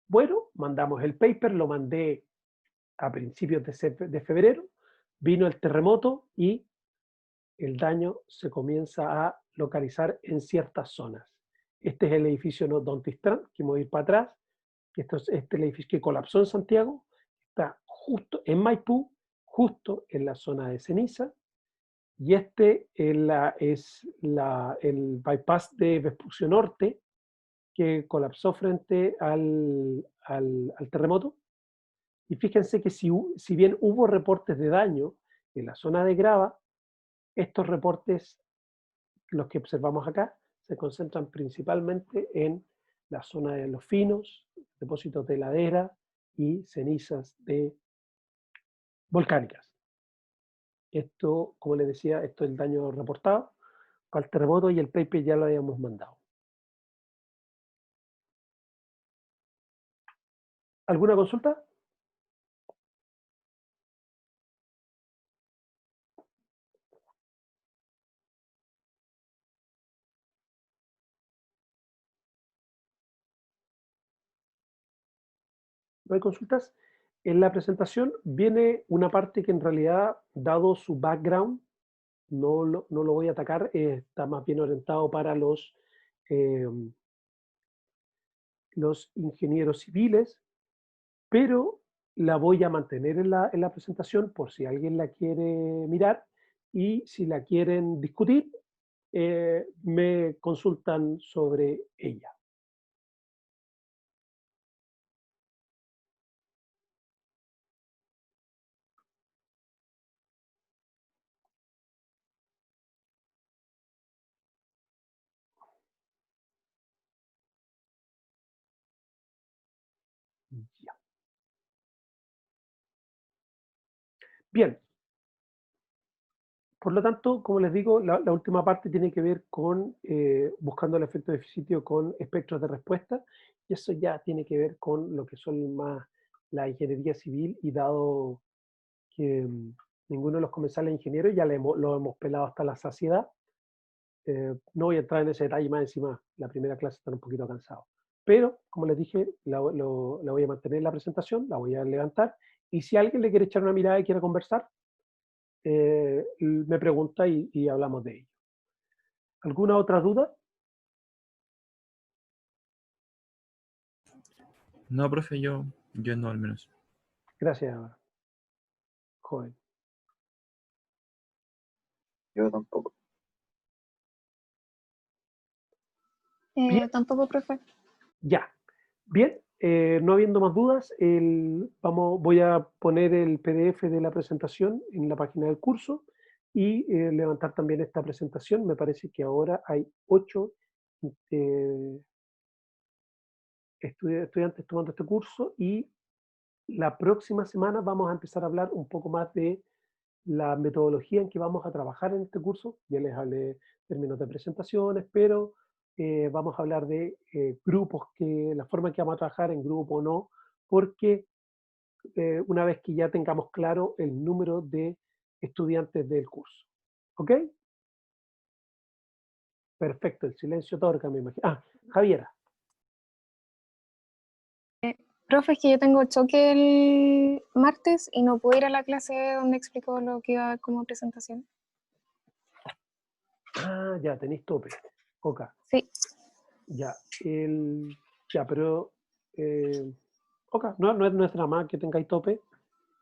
Bueno, mandamos el paper, lo mandé a principios de febrero, vino el terremoto y el daño se comienza a localizar en ciertas zonas. Este es el edificio Don Tistrán, que me voy a ir para atrás, que este es el edificio que colapsó en Santiago, está justo en Maipú, justo en la zona de ceniza, y este es el bypass de Vespucio Norte, que colapsó frente al terremoto. Y fíjense que si bien hubo reportes de daño en la zona de Grava, estos reportes, los que observamos acá, se concentran principalmente en la zona de Los Finos, depósitos de ladera y cenizas volcánicas. Esto, como les decía, esto es el daño reportado para el terremoto y el paper ya lo habíamos mandado. ¿Alguna consulta? ¿No hay consultas? En la presentación viene una parte que en realidad, dado su background, no lo voy a atacar, está más bien orientado para los ingenieros civiles, pero la voy a mantener en la presentación por si alguien la quiere mirar y si la quieren discutir, me consultan sobre ella. Ya. Bien. Por lo tanto, como les digo, la última parte tiene que ver con buscando el efecto de sitio con espectros de respuesta, y eso ya tiene que ver con lo que son más la ingeniería civil, y dado que ninguno de los comensales ingenieros ya lo hemos pelado hasta la saciedad, no voy a entrar en ese detalle más encima, la primera clase está un poquito cansado. Pero, como les dije, la voy a mantener en la presentación, la voy a levantar, y si alguien le quiere echar una mirada y quiere conversar, me pregunta y hablamos de ello. ¿Alguna otra duda? No, profe, yo no al menos. Gracias, joven. Yo tampoco. Tampoco, profe. Ya. Bien, no habiendo más dudas, voy a poner el PDF de la presentación en la página del curso y levantar también esta presentación. Me parece que ahora hay 8 estudiantes tomando este curso, y la próxima semana vamos a empezar a hablar un poco más de la metodología en que vamos a trabajar en este curso. Ya les hablé términos de presentaciones, pero vamos a hablar de grupos, la forma en que vamos a trabajar en grupo o no, porque una vez que ya tengamos claro el número de estudiantes del curso. ¿Ok? Perfecto, el silencio otorga, me imagino. Ah, Javiera. Profe, es que yo tengo choque el martes y no puedo ir a la clase donde explicó lo que iba a dar como presentación. Ah, ya, tenéis tope. Ok. Sí. Ya, pero ok, no es nuestra más que tengáis tope.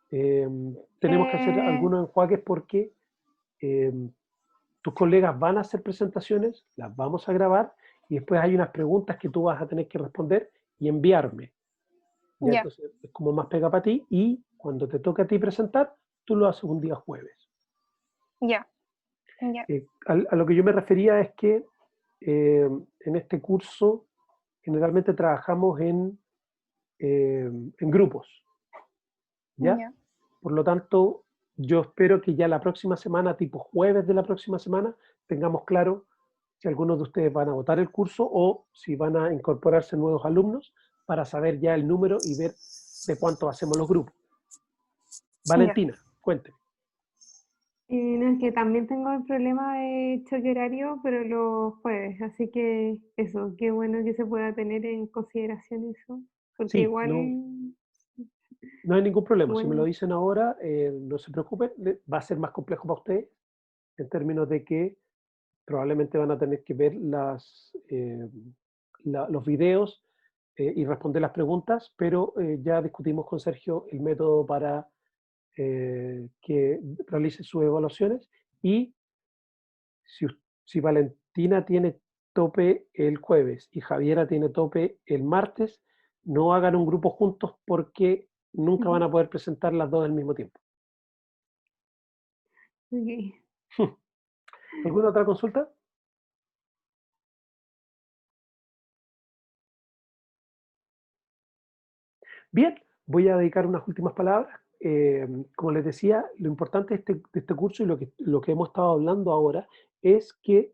Tenemos que hacer algunos enjuagues porque tus colegas van a hacer presentaciones, las vamos a grabar, y después hay unas preguntas que tú vas a tener que responder y enviarme. ¿Ya? Ya. Entonces es como más pega para ti, y cuando te toca a ti presentar, tú lo haces un día jueves. Ya. Ya. A lo que yo me refería es que en este curso generalmente trabajamos en grupos, ¿ya? Ya. Por lo tanto, yo espero que ya la próxima semana, tipo jueves de la próxima semana, tengamos claro si algunos de ustedes van a votar el curso o si van a incorporarse nuevos alumnos, para saber ya el número y ver de cuánto hacemos los grupos. Valentina, cuénteme. No, es que también tengo el problema de choque horario, pero los jueves, así que eso, qué bueno que se pueda tener en consideración eso, porque Sí, igual... No hay ningún problema. Si me lo Bueno, dicen ahora, no se preocupen, va a ser más complejo para ustedes en términos de que probablemente van a tener que ver los videos y responder las preguntas, pero ya discutimos con Sergio el método para que realice sus evaluaciones y si, si Valentina tiene tope el jueves y Javiera tiene tope el martes, no hagan un grupo juntos porque nunca van a poder presentar las dos al mismo tiempo. ok. ¿Alguna otra consulta? Bien, voy a dedicar unas últimas palabras. Como les decía, lo importante de este curso y lo que hemos estado hablando ahora es que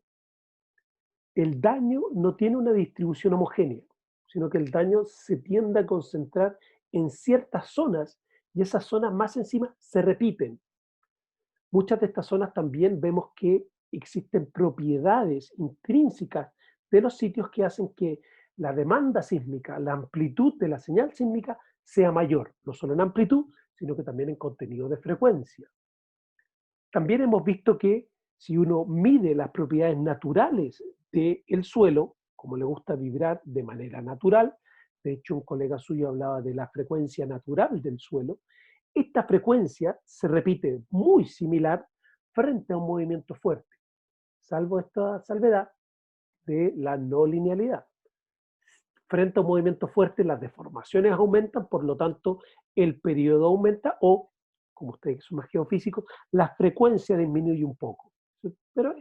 el daño no tiene una distribución homogénea, sino que el daño se tiende a concentrar en ciertas zonas y esas zonas más encima se repiten. Muchas de estas zonas también vemos que existen propiedades intrínsecas de los sitios que hacen que la demanda sísmica, la amplitud de la señal sísmica sea mayor, no solo en amplitud, sino que también en contenido de frecuencia. También hemos visto que si uno mide las propiedades naturales del suelo, como le gusta vibrar de manera natural, de hecho un colega suyo hablaba de la frecuencia natural del suelo, esta frecuencia se repite muy similar frente a un movimiento fuerte, salvo esta salvedad de la no linealidad. Frente a un movimiento fuerte, las deformaciones aumentan, por lo tanto, el periodo aumenta o, como ustedes son más geofísicos, la frecuencia disminuye un poco. Pero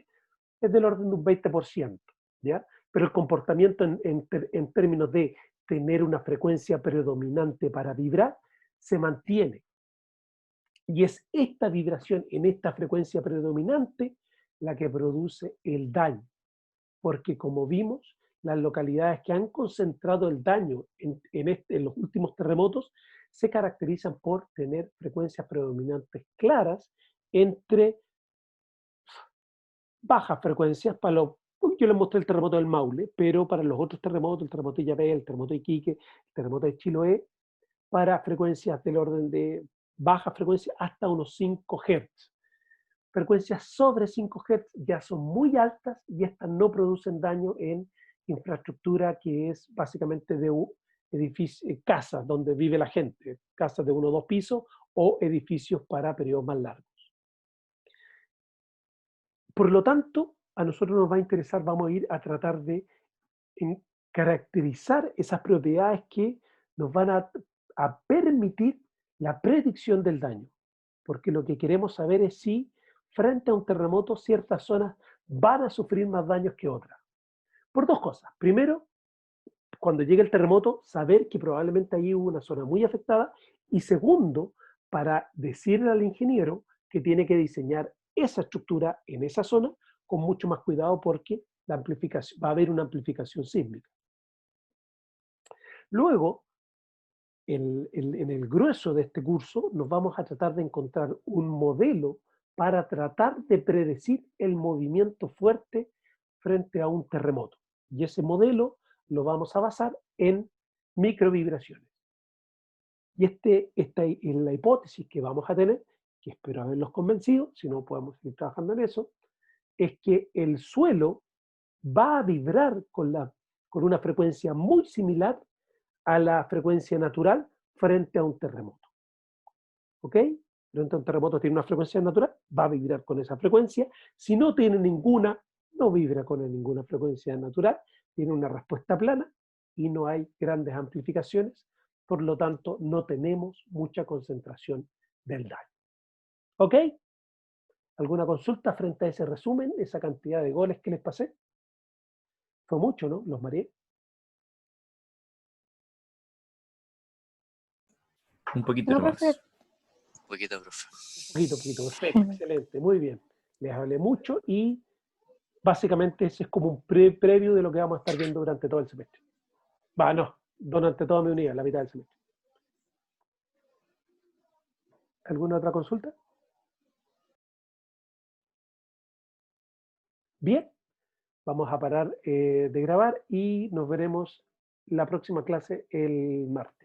es del orden de un 20%, ¿ya? Pero el comportamiento en términos de tener una frecuencia predominante para vibrar se mantiene. Y es esta vibración en esta frecuencia predominante la que produce el daño. Porque como vimos, las localidades que han concentrado el daño en los últimos terremotos se caracterizan por tener frecuencias predominantes claras entre bajas frecuencias para los... Yo les mostré el terremoto del Maule, pero para los otros terremotos, el terremoto de Illapel, el terremoto de Iquique, el terremoto de Chiloé, para frecuencias del orden de baja frecuencia hasta unos 5 Hz. Frecuencias sobre 5 Hz ya son muy altas y estas no producen daño en infraestructura que es básicamente de edificios, casas donde vive la gente, casas de 1 o 2 pisos o edificios para periodos más largos. Por lo tanto, a nosotros nos va a interesar, vamos a ir a tratar de caracterizar esas propiedades que nos van a permitir la predicción del daño. Porque lo que queremos saber es si frente a un terremoto ciertas zonas van a sufrir más daños que otras. Por dos cosas. Primero, cuando llegue el terremoto, saber que probablemente ahí hubo una zona muy afectada. Y segundo, para decirle al ingeniero que tiene que diseñar esa estructura en esa zona con mucho más cuidado porque la amplificación, va a haber una amplificación sísmica. Luego, en el grueso de este curso, nos vamos a tratar de encontrar un modelo para tratar de predecir el movimiento fuerte frente a un terremoto. Y ese modelo lo vamos a basar en microvibraciones. Y esta es la hipótesis que vamos a tener, que espero haberlos convencido, si no podemos seguir trabajando en eso, es que el suelo va a vibrar con una frecuencia muy similar a la frecuencia natural frente a un terremoto. ¿Ok? Frente a un terremoto tiene una frecuencia natural, va a vibrar con esa frecuencia. Si no tiene ninguna, no vibra con ninguna frecuencia natural, tiene una respuesta plana y no hay grandes amplificaciones, por lo tanto no tenemos mucha concentración del daño. ¿Ok? ¿Alguna consulta frente a ese resumen, esa cantidad de goles que les pasé? Fue mucho, ¿no? Los mareé. Un poquito No, más. profe. Un poquito, profe. Poquito, perfecto, excelente, muy bien. Les hablé mucho y básicamente ese es como un preview de lo que vamos a estar viendo durante todo el semestre. No, durante toda mi unidad, la mitad del semestre. ¿Alguna otra consulta? Bien, vamos a parar de grabar y nos veremos la próxima clase el martes.